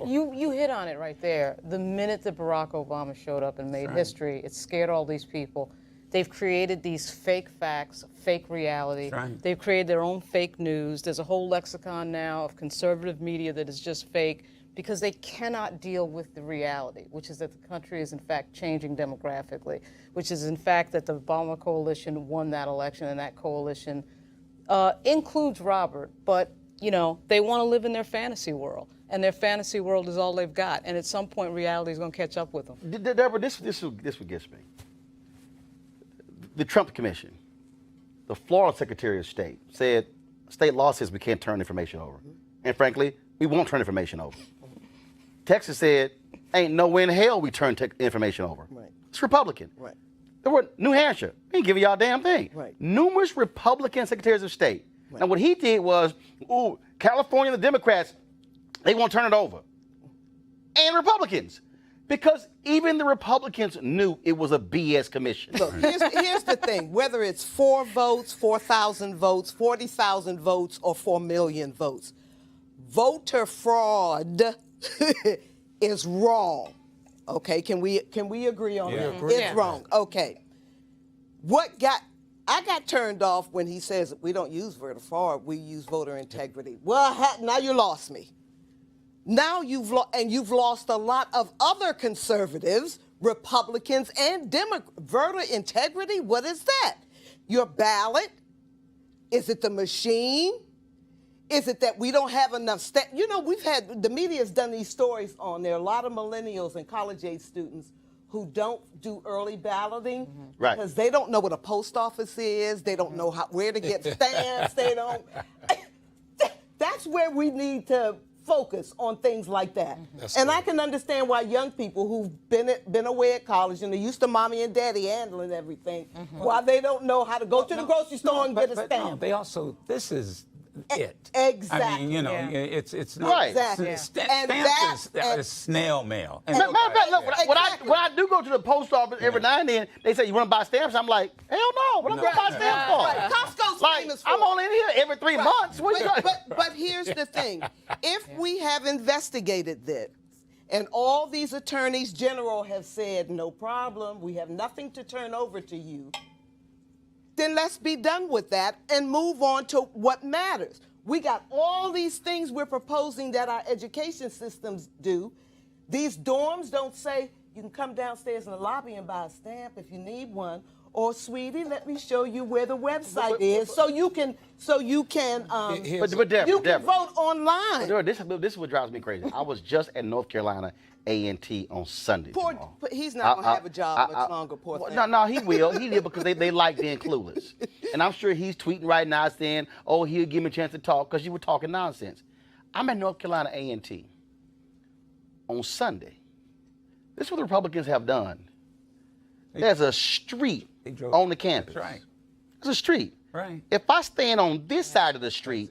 you hit on it right there. The minute that Barack Obama showed up and made history, it scared all these people. They've created these fake facts, fake reality. Right. They've created their own fake news. There's a whole lexicon now of conservative media that is just fake because they cannot deal with the reality, which is that the country is in fact changing demographically, which is in fact that the Obama coalition won that election, and that coalition includes Robert, but you know, they want to live in their fantasy world, and their fantasy world is all they've got. And at some point, reality is going to catch up with them. Deborah, this what gets me. The Trump Commission, the Florida Secretary of State said, state law says we can't turn information over. And frankly, we won't turn information over. Texas said, ain't no way in hell we turn information over. Right. It's Republican. Right. There were New Hampshire, we ain't giving y'all a damn thing. Right. Numerous Republican secretaries of state. Right. And what he did was, California, the Democrats, they won't turn it over. And Republicans. Because even the Republicans knew it was a BS commission. Look, here's the thing. Whether it's 4 votes, 4,000 votes, 40,000 votes, or 4 million votes, voter fraud is wrong. Okay, can we agree on that? Agree. It's wrong. Okay. I got turned off when he says we don't use voter fraud, we use voter integrity. Well, now you lost me. Now you've lost a lot of other conservatives, Republicans, and Democrats. Voter integrity, what is that? Your ballot? Is it the machine? Is it that we don't have enough you know, the media's done these stories on there. A lot of millennials and college-age students who don't do early balloting Right. because they don't know what a post office is. They don't know where to get stamps. They don't. That's where we need to focus on things like that. And I can understand why young people who've been away at college and they're used to mommy and daddy handling everything, why they don't know how to go to the grocery store and get a stamp. No, they also, this is it. Exactly. I mean, you know, it's not. Right. Exactly. Stamps is snail mail. And Matter of fact, look, when I do go to the post office every now and then, they say, you want to buy stamps? I'm like, hell no, what am I going to buy stamps for? Right. Costco's Like, famous for I'm it. only in here every 3 months. What you But here's the thing. If we have investigated this, and all these attorneys general have said, no problem, we have nothing to turn over to you, then let's be done with that and move on to what matters. We got all these things we're proposing that our education systems do. These dorms don't say you can come downstairs in the lobby and buy a stamp if you need one. Or, sweetie, let me show you where the website is, so you can vote online. But this is what drives me crazy. I was just at North Carolina A&T on Sunday. He's not gonna have a job much longer. Poor thing. No, he will. He did because they like being clueless, and I'm sure he's tweeting right now saying, "Oh, he'll give me a chance to talk," because you were talking nonsense. I'm at North Carolina A&T on Sunday. This is what the Republicans have done. There's a street on the campus. That's right. There's a street. Right. If I stand on this side of the street,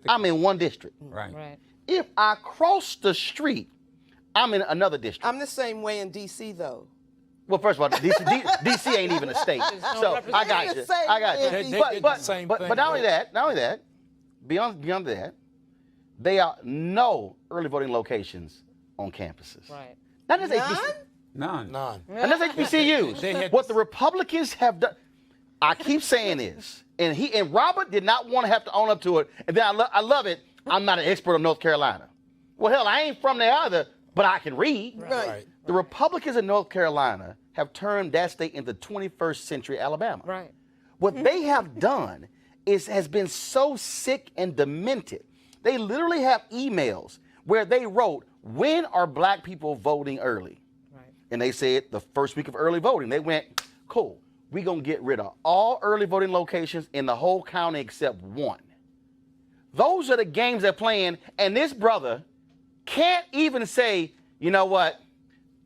I'm in one district. Right. If I cross the street, I'm in another district. I'm the same way in D.C. though. Well, first of all, DC ain't even a state, so I got you. But not only that, beyond that, there are no early voting locations on campuses. Right. Not just None. And that's HBCUs. What the Republicans have done, I keep saying this, and Robert did not want to have to own up to it. And then I love it. I'm not an expert on North Carolina. Well, hell, I ain't from there either, but I can read. Right. The Republicans in North Carolina have turned that state into 21st century Alabama. Right. What they have done has been so sick and demented. They literally have emails where they wrote, "When are black people voting early?" And they said the first week of early voting. They went, "Cool, we're going to get rid of all early voting locations in the whole county except one." Those are the games they're playing, and this brother can't even say, "You know what,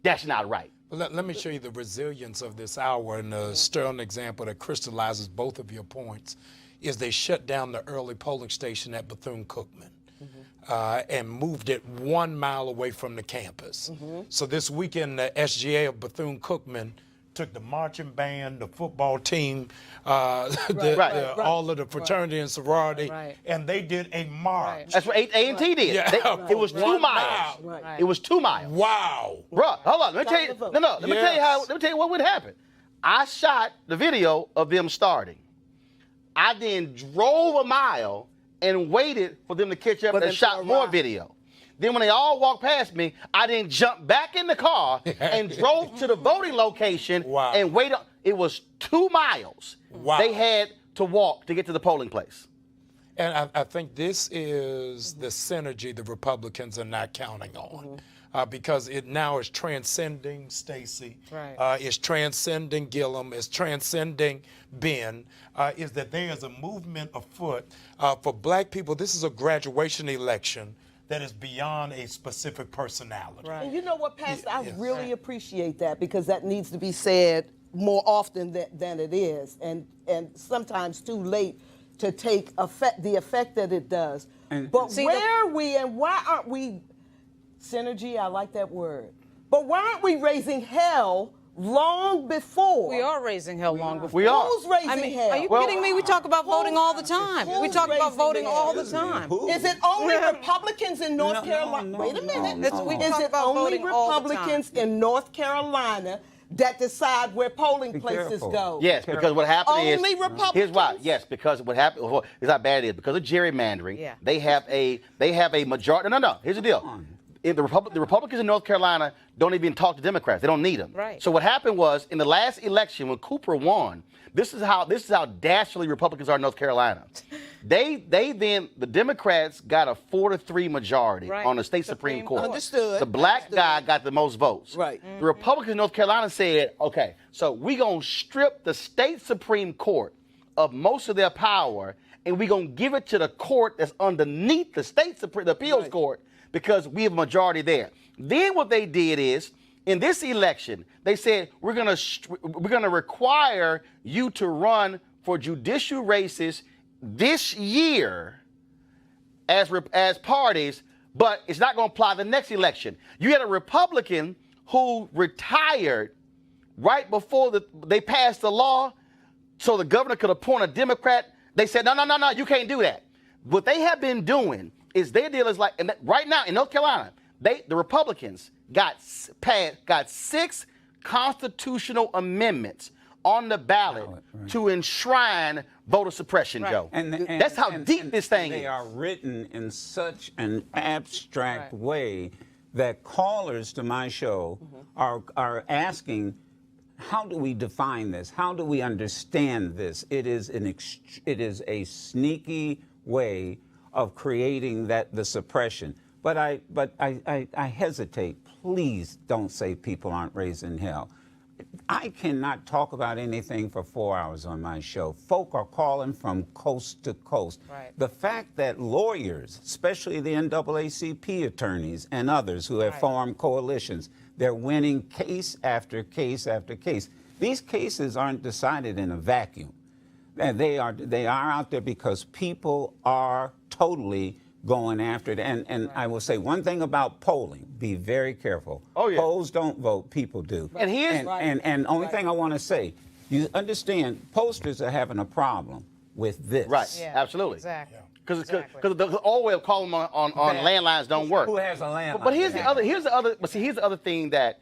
that's not right." Let me show you the resilience of this hour, and a sterling example that crystallizes both of your points is they shut down the early polling station at Bethune-Cookman. And moved it 1 mile away from the campus. So this weekend, the SGA of Bethune-Cookman took the marching band, the football team, all of the fraternity and sorority, and they did a march. That's what A&T did. Yeah, it was 2 miles. It was 2 miles. Wow. Bruh, hold on. Let me tell you. Let me tell you what would happen. I shot the video of them starting. I then drove a mile and waited for them to catch up and shot more video. Then when they all walked past me, I then jumped back in the car and drove to the voting location and waited. It was 2 miles they had to walk to get to the polling place. And I think this is the synergy the Republicans are not counting on. Because it now is transcending Stacey, it's transcending Gillum, it's transcending Ben, is that there is a movement afoot for black people. This is a graduation election that is beyond a specific personality. And you know what, Pastor, I really appreciate that, because that needs to be said more often than it is, and sometimes too late to take the effect that it does. But where are we, and why aren't we... Synergy, I like that word. But why aren't we raising hell long before? We are raising hell long before. We are. Who's raising hell? Are you kidding me? We talk about voting all the time. We talk about voting all the time. Is it only Republicans in North Carolina? Wait a minute. Is it only Republicans in North Carolina that decide where polling places go? Yes, because what happened is... Only Republicans? Here's why. Yes, because what happened... Here's how bad it is. Because of gerrymandering, they have a majority... No. Here's the deal. The Republicans in North Carolina don't even talk to Democrats. They don't need them. Right. So what happened was, in the last election, when Cooper won, this is how dastardly Republicans are in North Carolina. The Democrats got a 4-3 majority on the state Supreme Court. Understood. The black guy got the most votes. Right. The Republicans in North Carolina said, okay, so we're going to strip the state Supreme Court of most of their power, and we're going to give it to the court that's underneath the state Supreme, the appeals court, because we have a majority there. Then what they did is, in this election, they said, we're gonna require you to run for judicial races this year as parties, but it's not gonna apply the next election. You had a Republican who retired right before they passed the law so the governor could appoint a Democrat. They said, no, you can't do that. What they have been doing is their deal is like, and right now in North Carolina, the Republicans got 6 constitutional amendments on the ballot to enshrine voter suppression, Joe. That's how deep this thing is. They are written in such an abstract way that callers to my show are asking, how do we define this? How do we understand this? It is a sneaky way of creating the suppression. But I hesitate. Please don't say people aren't raised in hell. I cannot talk about anything for 4 hours on my show. Folk are calling from coast to coast. Right. The fact that lawyers, especially the NAACP attorneys and others who have formed coalitions, they're winning case after case after case. These cases aren't decided in a vacuum. And they are out there because people are totally going after it. And I will say one thing about polling, be very careful. Oh, yeah. Polls don't vote, people do. And here's and only thing I want to say, you understand, pollsters are having a problem with this. Right, Yeah, absolutely. Exactly. Because the old way of calling on landlines don't work. Who has a landline? But here's the other thing that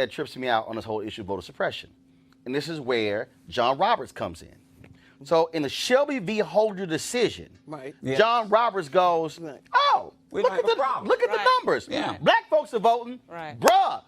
trips me out on this whole issue of voter suppression. And this is where John Roberts comes in. So in the Shelby v. Holder decision, John Roberts goes, "Oh, look at the numbers. Yeah. Black folks are voting. Right. Bruh,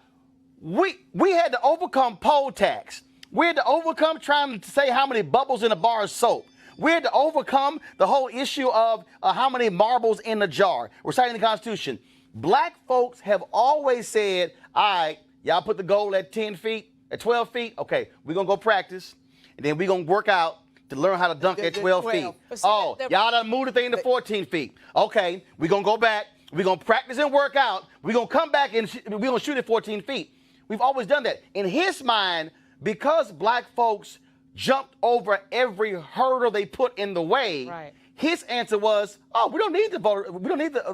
we had to overcome poll tax. We had to overcome trying to say how many bubbles in a bar of soap. We had to overcome the whole issue of how many marbles in the jar. We're citing the Constitution. Black folks have always said, all right, y'all put the goal at 10 feet, at 12 feet. Okay, we're going to go practice, and then we're going to work out to learn how to dunk at 12 feet. Oh, y'all done moved the thing to 14 feet. Okay, we're going to go back. We're going to practice and work out. We're going to come back and we're going to shoot at 14 feet. We've always done that. In his mind, because black folks jumped over every hurdle they put in the way, his answer was, "Oh, we don't need the voter. We don't need the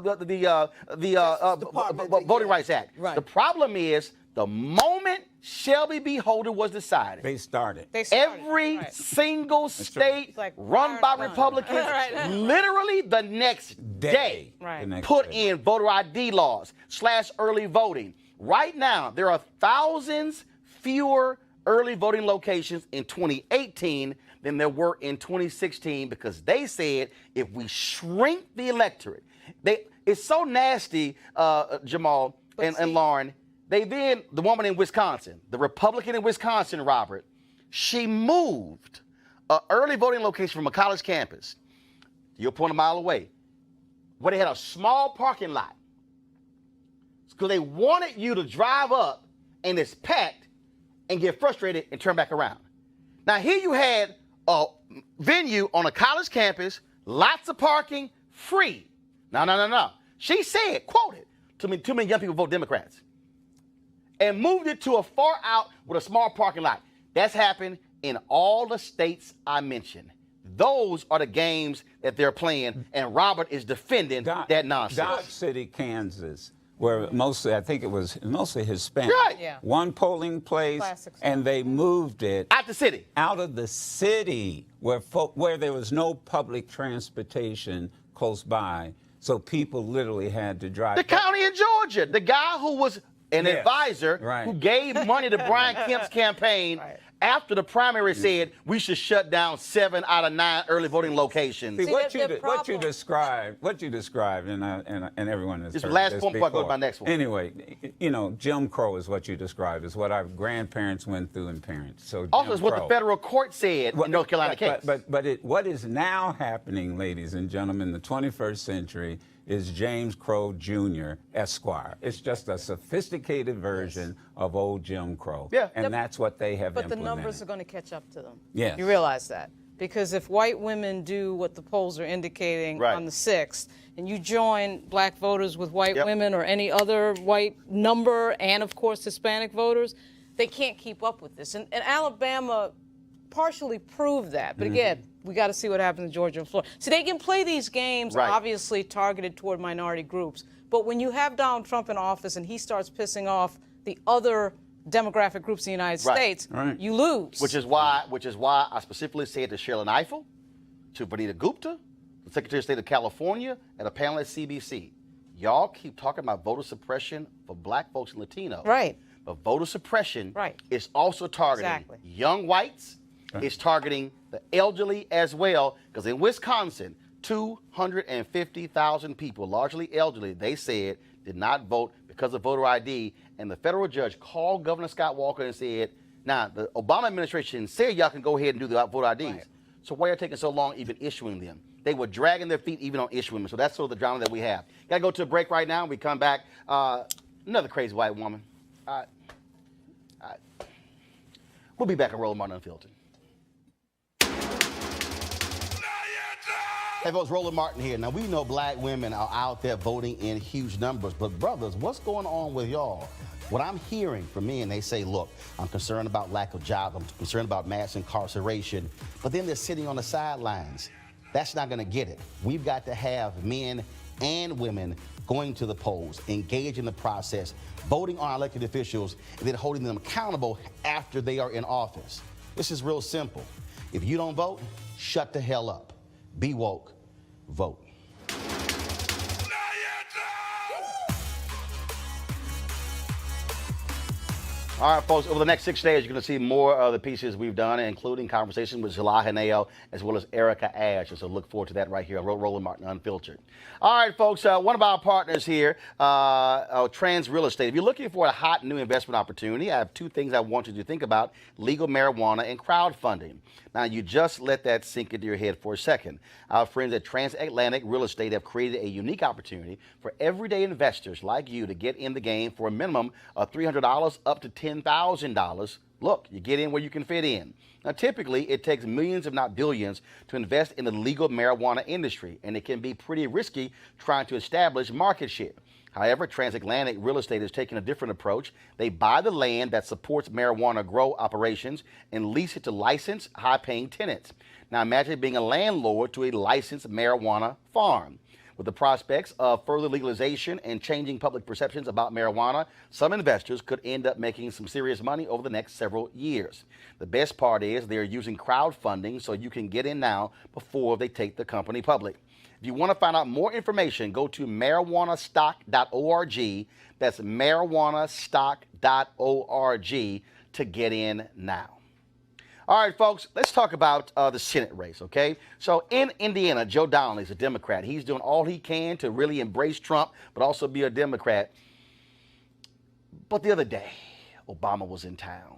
Voting Rights Act." Right. The problem is, the moment Shelby v. Holder was decided, They started. every single state like run by Republicans, literally the next day, The next put day. in voter ID laws / early voting. Right now, there are thousands fewer early voting locations in 2018 than there were in 2016 because they said if we shrink the electorate, it's so nasty, Jamal and Lauren. The woman in Wisconsin, the Republican in Wisconsin, Robert, she moved an early voting location from a college campus, you're a mile away, where they had a small parking lot. Because they wanted you to drive up and it's packed and get frustrated and turn back around. Now, here you had a venue on a college campus, lots of parking, free. No. She said, quoted, too many young people vote Democrats. And moved it to a far out with a small parking lot. That's happened in all the states I mentioned. Those are the games that they're playing, and Robert is defending that nonsense. Dodge City, Kansas, where I think it was mostly Hispanic. Right. Yeah. One polling place, and they moved it Out the city. out of the city where there was no public transportation close by, so people literally had to drive. The county in Georgia, the guy who was an advisor who gave money to Brian Kemp's campaign after the primary said we should shut down 7 out of 9 early voting locations. See, what you described, and everyone has This heard last this point before I go to before. my next one. Anyway, Jim Crow is what you described, is what our grandparents went through and parents. So Also, Jim it's what Crow. the federal court said in North Carolina case. But what is now happening, ladies and gentlemen, in the 21st century is James Crow Jr. Esquire. It's just a sophisticated version of old Jim Crow. Yeah. And that's what they have But the implemented. numbers are going to catch up to them. Yes. You realize that. Because if white women do what the polls are indicating on the 6th, and you join black voters with white women or any other white number, and of course Hispanic voters, they can't keep up with this. And Alabama partially proved that. But again, we got to see what happens in Georgia and Florida. So they can play these games, obviously targeted toward minority groups. But when you have Donald Trump in office and he starts pissing off the other demographic groups in the United States, you lose. Which is why I specifically said to Sherilyn Ifill, to Vanita Gupta, the Secretary of State of California, and a panel at CBC. Y'all keep talking about voter suppression for black folks and Latinos. Right. But voter suppression is also targeting young whites, It's targeting the elderly as well, because in Wisconsin, 250,000 people, largely elderly, they said, did not vote because of voter ID. And the federal judge called Governor Scott Walker and said, now, the Obama administration said y'all can go ahead and do the voter IDs. Right. So why are you taking so long even issuing them? They were dragging their feet even on issuing them. So that's sort of the drama that we have. Got to go to a break right now. We come back. Another crazy white woman. We'll be back on Roland Martin Unfiltered. Hey folks, Roland Martin here. Now we know black women are out there voting in huge numbers, but brothers, what's going on with y'all? What I'm hearing from men, they say, look, I'm concerned about lack of jobs, I'm concerned about mass incarceration, but then they're sitting on the sidelines. That's not gonna get it. We've got to have men and women going to the polls, engage in the process, voting on elected officials, and then holding them accountable after they are in office. This is real simple. If you don't vote, shut the hell up. Be woke, vote. All right, folks, over the next 6 days, you're going to see more of the pieces we've done, including conversations with Zala Haneo as well as Erica Ash. So look forward to that right here on Roland Martin Unfiltered. All right, folks, one of our partners here, Trans Real Estate. If you're looking for a hot new investment opportunity, I have two things I want you to think about: legal marijuana and crowdfunding. Now, you just let that sink into your head for a second. Our friends at Transatlantic Real Estate have created a unique opportunity for everyday investors like you to get in the game for a minimum of $300 up to $10,000. Look, you get in where you can fit in. Now, typically, it takes millions, if not billions, to invest in the legal marijuana industry, and it can be pretty risky trying to establish market share. However, Transatlantic Real Estate is taking a different approach. They buy the land that supports marijuana grow operations and lease it to licensed, high-paying tenants. Now, imagine being a landlord to a licensed marijuana farm. With the prospects of further legalization and changing public perceptions about marijuana, some investors could end up making some serious money over the next several years. The best part is they're using crowdfunding so you can get in now before they take the company public. If you want to find out more information, go to marijuanastock.org. That's marijuanastock.org to get in now. All right, folks, let's talk about the Senate race, okay? So in Indiana, Joe Donnelly is a Democrat. He's doing all he can to really embrace Trump, but also be a Democrat. But the other day, Obama was in town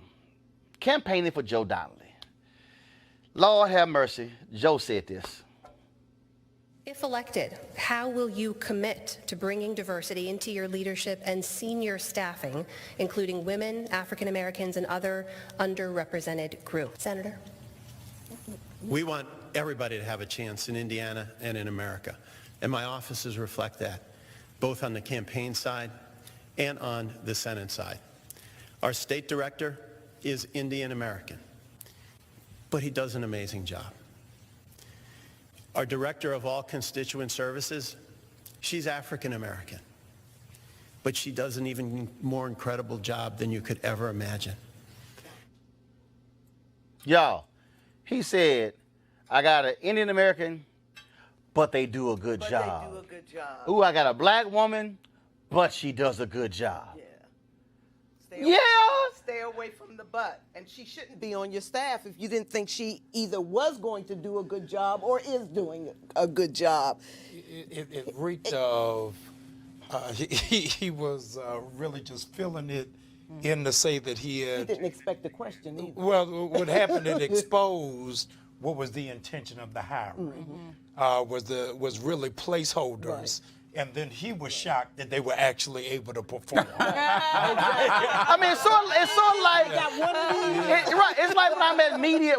campaigning for Joe Donnelly. Lord have mercy, Joe said this. If elected, how will you commit to bringing diversity into your leadership and senior staffing, including women, African Americans, and other underrepresented groups? Senator? We want everybody to have a chance in Indiana and in America, and my offices reflect that, both on the campaign side and on the Senate side. Our state director is Indian American, but he does an amazing job. Our director of all constituent services, she's African American, but she does an even more incredible job than you could ever imagine. Y'all, he said, I got an Indian American, but they do a good job. They do a good job. Ooh, I got a black woman, but she does a good job. Yeah. Stay away from the butt. And she shouldn't be on your staff if you didn't think she either was going to do a good job or is doing a good job. It reeked of, he was really just filling it in to say that he had. He didn't expect the question either. Well, what happened, it exposed what was the intention of the hiring. Was really placeholders. Right. And then he was shocked that they were actually able to perform. I mean, it's sort of like, right? It's like when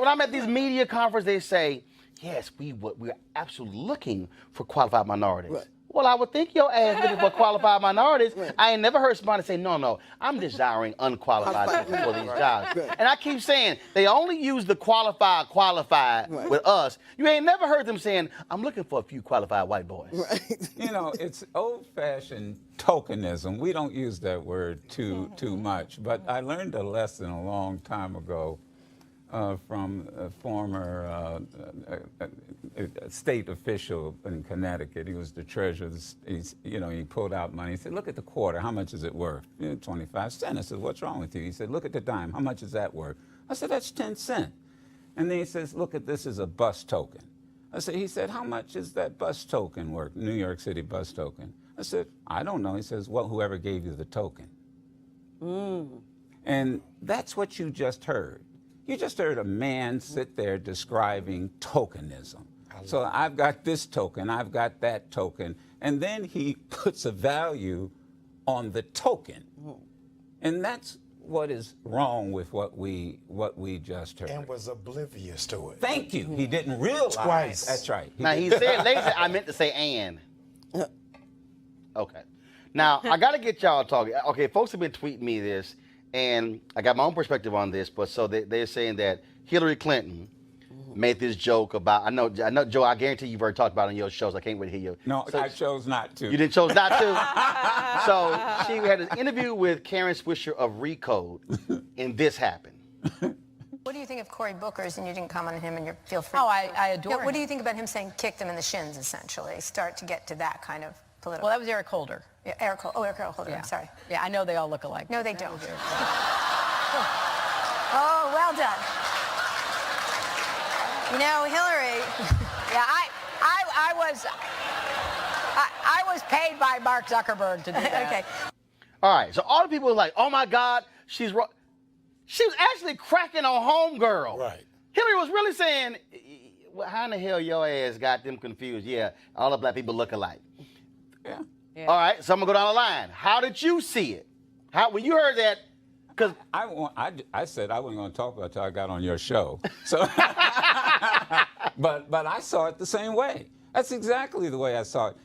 I'm at these media conferences, they say, yes, we're absolutely looking for qualified minorities. Right. Well, I would think your ass looking for qualified minorities. Right. I ain't never heard somebody say, no, I'm desiring unqualified people for these jobs. Right. And I keep saying, they only use the qualified right. with us. You ain't never heard them saying, I'm looking for a few qualified white boys. Right. You know, it's old-fashioned tokenism. We don't use that word too much. But I learned a lesson a long time ago from a former state official in Connecticut. He was the treasurer. He pulled out money. He said, look at the quarter. How much is it worth? 25 cents. I said, what's wrong with you? He said, look at the dime. How much is that worth? I said, that's 10 cents. And then he says, look at this as a bus token. He said, how much is that bus token worth, New York City bus token? I said, I don't know. He says, well, whoever gave you the token. And that's what you just heard. You just heard a man sit there describing tokenism. So I've got this token, I've got that token, and then he puts a value on the token. And that's what is wrong with what we just heard. And was oblivious to it. Thank you. He didn't realize. Twice. That's right. Now, he said lazy. I meant to say and. Okay. Now, I got to get y'all talking. Okay, folks have been tweeting me this, and I got my own perspective on this, but so they're saying that Hillary Clinton made this joke about, I know, Joe, I guarantee you've already talked about it on your shows. I can't wait to hear you. No, so, I chose not to. You didn't chose not to? So she had an interview with Karen Swisher of Recode, and this happened. What do you think of Cory Booker's, and you didn't comment on him, and you feel free. Oh, I adore him. What do you think about him saying kick them in the shins, essentially, start to get to that kind of political? Well, that was Eric Holder. Yeah, Eric Holder, Yeah. I'm sorry. Yeah, I know they all look alike. No, they don't. Oh, well done. You know, Hillary, Yeah, I was paid by Mark Zuckerberg to do that. okay. All right, so all the people are like, oh my God, she's wrong. She was actually cracking on homegirl. Right. Hillary was really saying, well, how in the hell your ass got them confused? Yeah, all the black people look alike. Yeah. All right, so I'm gonna go down the line. How did you see it? When you heard that? Because I said I wasn't going to talk about it until I got on your show. So, but I saw it the same way. That's exactly the way I saw it.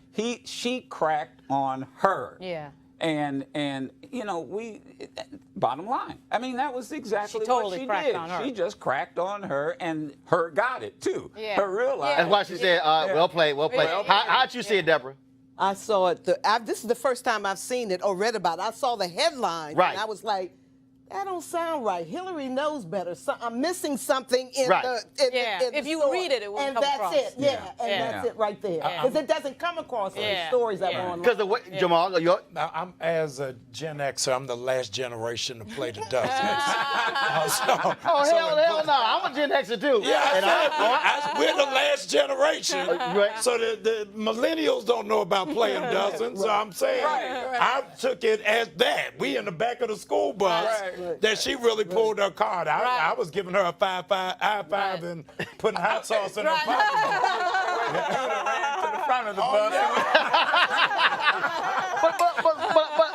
She cracked on her. Yeah. And you know, bottom line. I mean, that was exactly totally what she cracked did. on her. She just cracked on her, and her got it too. Yeah. Her realized. that's why she said, well played, well played. Yeah. How'd you see it, Deborah? I saw it. This is the first time I've seen it or read about it. I saw the headline, Right. and I was like, that don't sound right. Hillary knows better. So I'm missing something in Right. the If you story. read it, it will and come that's across. it. Yeah, and Yeah. that's it right there. Because it doesn't come across in the stories that are online. Because the way, Jamal, Now, I'm as a Gen Xer, I'm the last generation to play the dozens. hell no, I'm a Gen Xer too. Yeah, And we're the last generation, Right. so the millennials don't know about playing dozens. So I'm saying I took it as that. We in the back of the school bus that she really pulled her card. I was giving her a high five and putting hot sauce in her pocket. Ran to the front of the bus.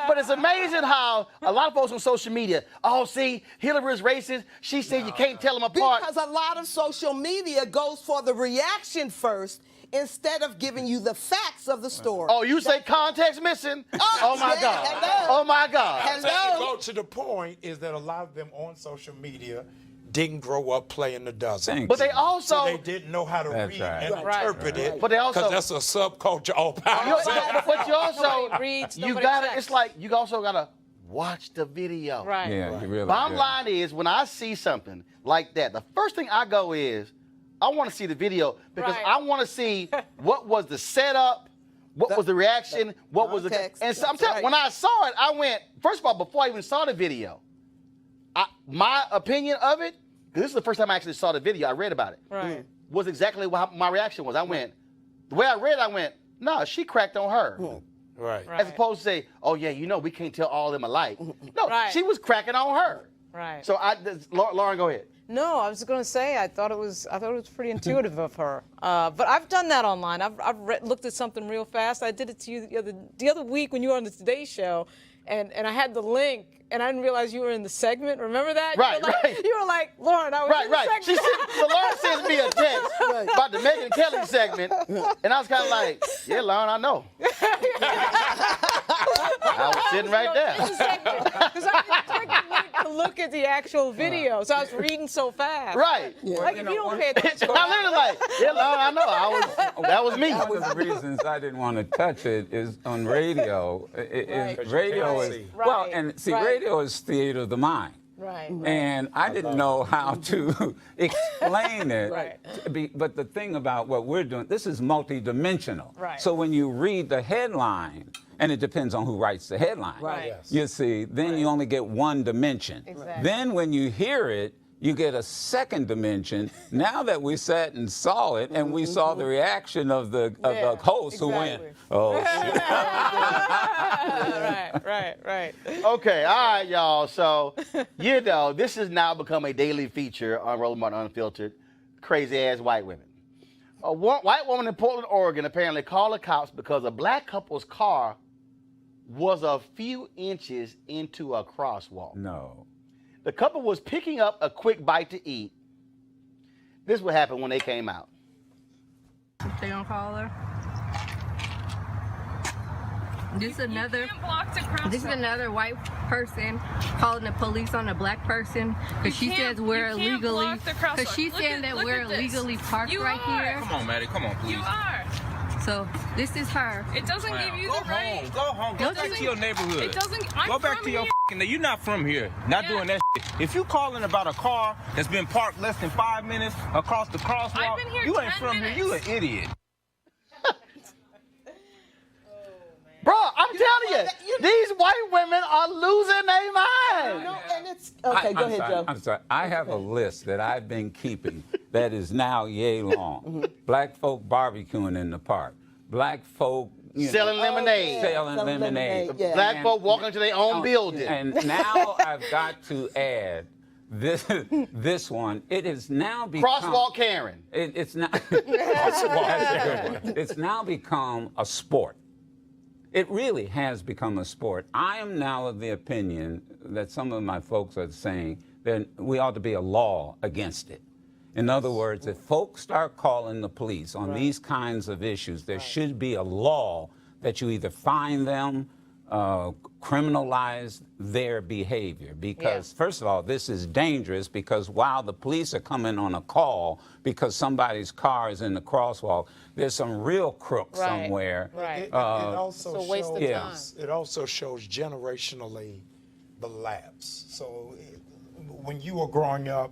but it's amazing how a lot of folks on social media, oh, see, Hillary is racist. She said you can't tell them apart. Because a lot of social media goes for the reaction first instead of giving you the facts of the story. Oh, you say context missing? Oh my yeah, God. hello. Oh my God. Go to the point is that a lot of them on social media didn't grow up playing the dozen. But they also So they didn't know how to read and interpret it. But they also, because that's a subculture all by itself. but you also, Nobody reads, you nobody gotta, checks. it's like you also gotta watch the video. Right. Yeah, you really. Bottom yeah. line is, when I see something like that, the first thing I go is, I want to see the video because Right. I want to see what was the setup, what was the reaction, what was the context. and so I'm That's telling right. when I saw it, I went, first of all, before I even saw the video, my opinion of it, 'cause this is the first time I actually saw the video, I read about it, Right. was exactly what my reaction was. I went, the way I read it, I went, no, she cracked on her. Right. As opposed to say, oh yeah, you know, we can't tell all of them alike. No, Right. she was cracking on her. Right. So Lauren, go ahead. No, I was going to say I thought it was pretty intuitive of her. But I've done that online. I've looked at something real fast. I did it to you the other week when you were on the Today Show, and I had the link. And I didn't realize you were in the segment. Remember that? Right, You were like, Lauren, I was in the segment. So Lauren sends me a text about the Megyn Kelly segment, and I was kind of like, yeah, Lauren, I know. I was sitting right there. Because I didn't click the link to look at the actual video, so I was reading so fast. Right. Like, if you don't pay attention. I literally like, yeah, Lauren, I know. That was me. One of the reasons I didn't want to touch it is on radio. Radio is well, and see, radio is theater of the mind. Right. And I didn't know how to explain it. Right. But the thing about what we're doing, this is multidimensional. Right. So when you read the headline, and it depends on who writes the headline. Right. Yes. You see, then you only get one dimension. Exactly. Then when you hear it, you get a second dimension. Now that we sat and saw it, and we saw the reaction of the host who went, oh, shit. Right. Okay, all right, y'all. So, you know, this has now become a daily feature on Roland Martin Unfiltered. Crazy-ass white women. A white woman in Portland, Oregon apparently called the cops because a black couple's car was a few inches into a crosswalk. No. The couple was picking up a quick bite to eat. This is what happened when they came out. They gonna call her? This is another white person calling the police on a black person because she says we're illegally. Because she's saying that we're illegally parked right here. Come on, Maddie. Come on, please. You are. So this is her. It doesn't give you the right. Go home. Go back to your neighborhood. It doesn't. Go back to your. You're not from here. Not doing that shit. If you calling about a car that's been parked less than 5 minutes across the crosswalk, I've been here you ain't 10 from minutes. here. You an idiot. Bro, I'm telling you, these white women are losing their mind. No, and it's okay. Go ahead, Joe. I'm sorry. I have a list that I've been keeping that is now yay long. Black folk barbecuing in the park. Black folk selling lemonade. Selling lemonade. Yeah. Black folk walking to their own building. And now I've got to add this one. It is now become Crosswalk Karen. It's not. That's a good one. It's now become a sport. It really has become a sport. I am now of the opinion that some of my folks are saying that we ought to be a law against it. In other words, if folks start calling the police on these kinds of issues, there should be a law that you either fine them, criminalize their behavior. Because, first of all, this is dangerous because while the police are coming on a call because somebody's car is in the crosswalk, there's some real crook somewhere. It also it's a waste of time. It also shows generationally the lapse. So when you were growing up,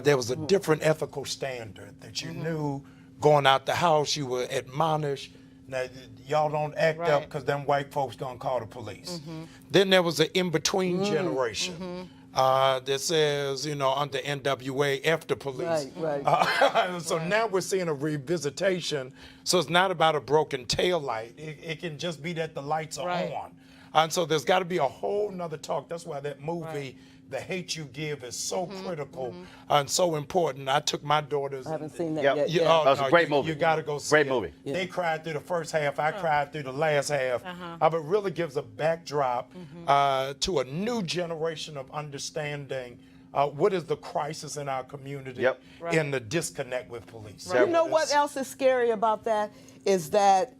there was a different ethical standard that you knew going out the house, you were admonished. Now, y'all don't act up because them white folks gonna call the police. Then there was an in-between generation that says, under NWA, F the police. Right. So now we're seeing a revisitation. So it's not about a broken tail light. It can just be that the lights are on. And so there's got to be a whole nother talk. That's why that movie, The Hate You Give, is so critical and so important. I took my daughters. I haven't seen that Yep. yet. Yeah. That's a great movie. You got to go see Great it. movie. Yeah. They cried through the first half. I cried through the last half. But it really gives a backdrop to a new generation of understanding what is the crisis in our community and the disconnect with police. You know what else is scary about that is that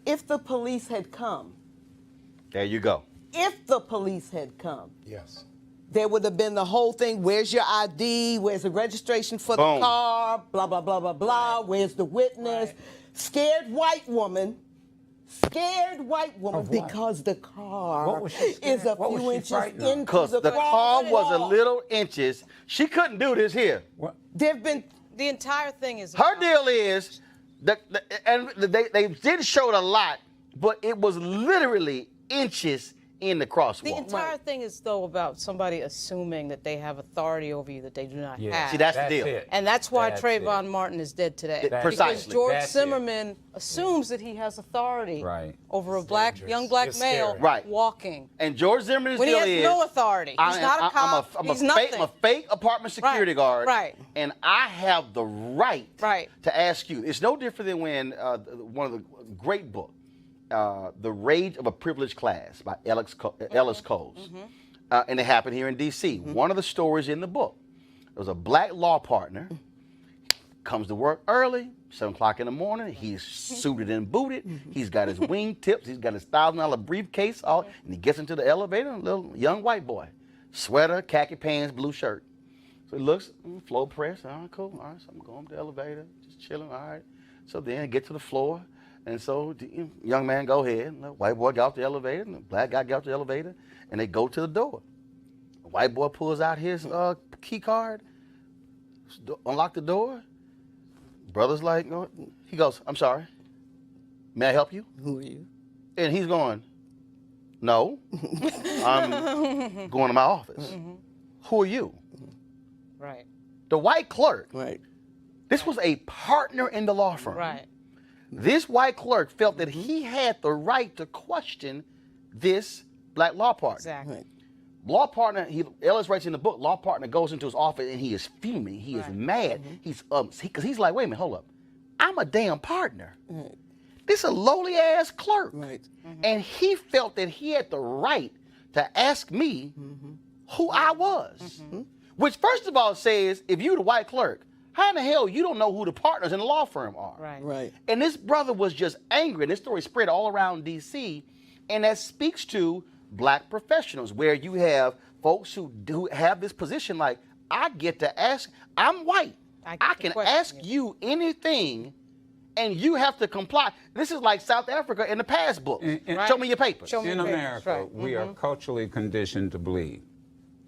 if the police had come, There you go. if the police had come, Yes. there would have been the whole thing. Where's your ID? Where's the registration for the Boom. car? Blah, blah, blah, blah, blah. Where's the witness? Scared white woman. Because the car What was she scared? is a What was few she inches frightened of? into Because the car was a little inches. She couldn't do this here. There've been The entire thing is Her deal is, they did show it a lot, but it was literally inches in the crosswalk. The entire thing is, though, about somebody assuming that they have authority over you that they do not have. See, that's the deal. it. And that's why That's Trayvon it. Martin is dead today. Precisely. Because George That's it. Zimmerman assumes that he has authority over a young black It's male scary. walking. And George Zimmerman's When he deal has is, no authority. He's not a cop. I'm He's a nothing. fake apartment security guard. Right. And I have the right, Right. to ask you. It's no different than when one of the great book, The Rage of a Privileged Class by Ellis Coles. And it happened here in D.C. One of the stories in the book, there was a black law partner, comes to work early, 7 o'clock in the morning. He's suited and booted. He's got his wing tips. He's got his $1,000 briefcase, and he gets into the elevator, a little young white boy, sweater, khaki pants, blue shirt. So he looks, floor press, all right, cool. All right, so I'm going to the elevator, just chilling, all right. So then I get to the floor, and so the young man go ahead, and the white boy got off the elevator, and the black guy got off the elevator, and they go to the door. The white boy pulls out his key card, unlock the door. Brother's like, he goes, I'm sorry, may I help you? Who are you? And he's going, no, I'm going to my office. Who are you? Right. The white clerk. Right. This was a partner in the law firm. Right. This white clerk felt that he had the right to question this black law partner. Exactly. Right. Law partner, Ellis writes in the book, law partner goes into his office and he is fuming. He is mad. He's because he's like, wait a minute, hold up. I'm a damn partner. Right. This is a lowly ass clerk. Right. And he felt that he had the right to ask me who I was. Which first of all says, if you the white clerk, how in the hell you don't know who the partners in the law firm are? Right. Right. And this brother was just angry. And this story spread all around D.C. And that speaks to black professionals, where you have folks who have this position like, I get to ask, I'm white. I can ask you anything and you have to comply. This is like South Africa in the passbook. Show me your papers. In America, we are culturally conditioned to believe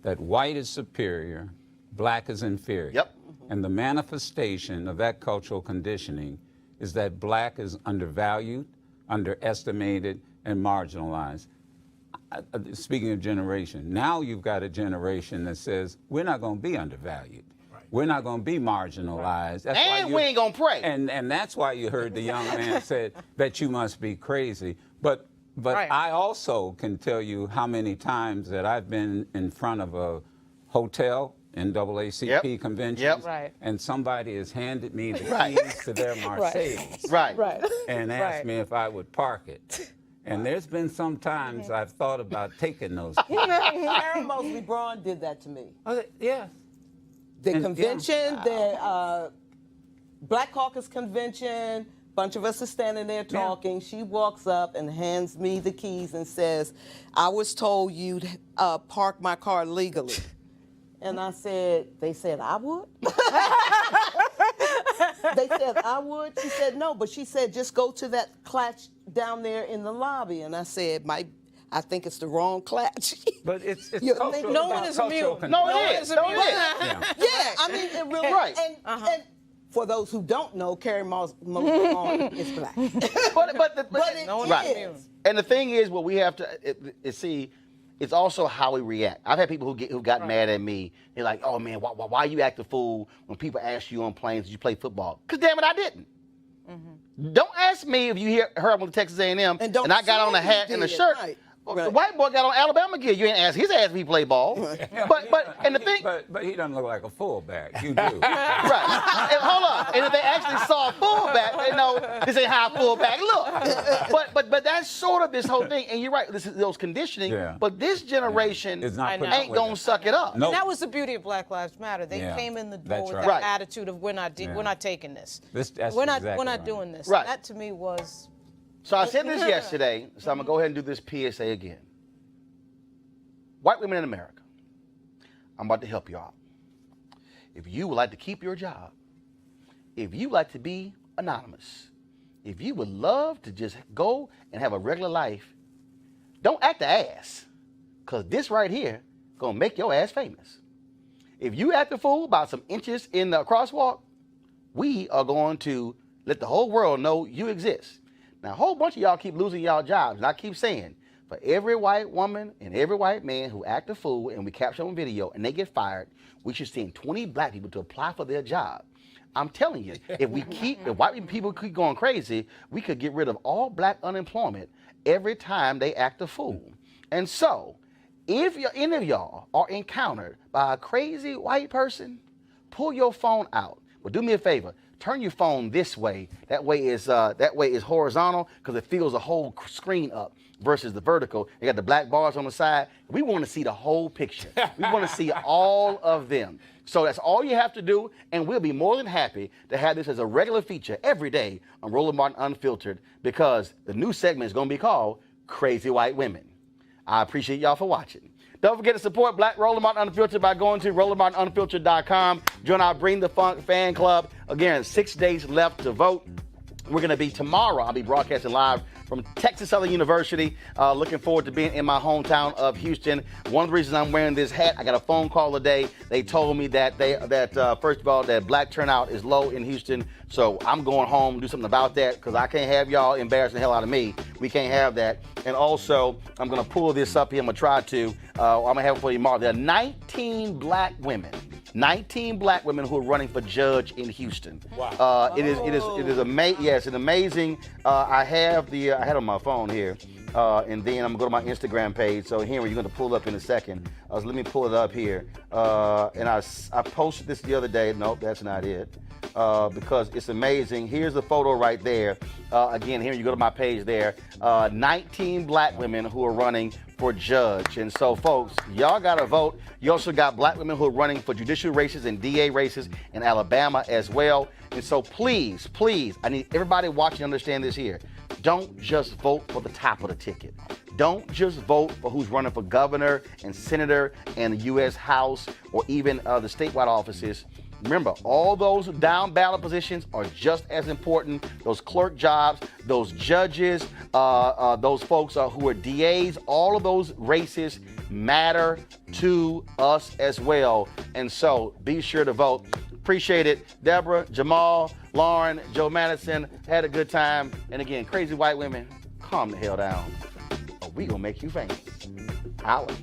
that white is superior, black is inferior. Yep. And the manifestation of that cultural conditioning is that black is undervalued, underestimated, and marginalized. Speaking of generation, now you've got a generation that says, we're not going to be undervalued. We're not going to be marginalized. That's and we ain't going to pray. And that's why you heard the young man said that you must be crazy. But I also can tell you how many times that I've been in front of a hotel, NAACP conventions, and somebody has handed me the keys to their Mercedes and asked me if I would park it. And there's been some times I've thought about taking those keys. Aaron Mosley Braun did that to me. Yeah. The convention, the Black Caucus convention, bunch of us are standing there talking. She walks up and hands me the keys and says, I was told you'd park my car legally. And I said, they said I would? They said I would? She said no, but she said just go to that clutch down there in the lobby. And I said, I think it's the wrong clutch. But it's cultural. No one is immune. No, it is. Yeah, I mean, it really is. And for those who don't know, Carrie Mosley is black. but it no one is. is. And the thing is, what we have to see, it's also how we react. I've had people who got mad at me. They're like, "Oh man, why you act a fool when people ask you on planes, did you play football?" Because damn it, I didn't. Don't ask me if you heard I'm on Texas A&M and I got on a hat and a shirt. Right. The white boy got on Alabama gear. You ain't ask his ass if he play ball. And the thing, but he doesn't look like a fullback. You do. right. And hold on. And if they actually saw a fullback, they know this ain't how a fullback look. But that's sort of this whole thing. And you're right. This is those conditioning. Yeah. But this generation ain't gonna suck it up. Nope. And that was the beauty of Black Lives Matter. They came in the door with that attitude of we're not taking this. We're not doing this. Right. That to me was. So I said this yesterday, so I'm going to go ahead and do this PSA again. White women in America, I'm about to help you out. If you would like to keep your job, if you like to be anonymous, if you would love to just go and have a regular life, don't act the ass, because this right here going to make your ass famous. If you act a fool about some inches in the crosswalk, we are going to let the whole world know you exist. Now, a whole bunch of y'all keep losing y'all jobs, and I keep saying, for every white woman and every white man who act a fool and we capture on video and they get fired, we should send 20 black people to apply for their job. I'm telling you, if white people keep going crazy, we could get rid of all black unemployment every time they act a fool. And so, if any of y'all are encountered by a crazy white person, pull your phone out. Well, do me a favor. Turn your phone this way. That way is horizontal because it fills the whole screen up versus the vertical. You got the black bars on the side. We want to see the whole picture. We want to see all of them. So that's all you have to do, and we'll be more than happy to have this as a regular feature every day on Roland Martin Unfiltered, because the new segment is going to be called Crazy White Women. I appreciate y'all for watching. Don't forget to support Black Roland Martin Unfiltered by going to RolandMartinUnfiltered.com. Join our Bring the Funk fan club. Again, 6 days left to vote. We're going to be tomorrow. I'll be broadcasting live from Texas Southern University. Looking forward to being in my hometown of Houston. One of the reasons I'm wearing this hat, I got a phone call today. They told me that first of all, that black turnout is low in Houston. So I'm going home, do something about that, because I can't have y'all embarrassing the hell out of me. We can't have that. And also, I'm going to pull this up here. I'm going to try to. I'm going to have it for you tomorrow. There are 19 black women 19 black women who are running for judge in Houston. Wow. It is amazing. Yes, it's amazing. I had it on my phone here, and then I'm gonna go to my Instagram page. So Henry, you're gonna pull it up in a second. So let me pull it up here. And I posted this the other day. Nope, that's not it. Because it's amazing. Here's the photo right there. Again, here you go to my page there. 19 black women who are running for judge. And so, folks, y'all got to vote. You also got black women who are running for judicial races and DA races in Alabama as well. And so, please, please, I need everybody watching to understand this here. Don't just vote for the top of the ticket. Don't just vote for who's running for governor and senator and the U.S. House or even the statewide offices. Remember, all those down ballot positions are just as important. Those clerk jobs, those judges, those folks who are DAs, all of those races matter to us as well. And so be sure to vote. Appreciate it. Deborah, Jamal, Lauren, Joe Madison, had a good time. And again, crazy white women, calm the hell down. Or we gonna make you famous. Holla.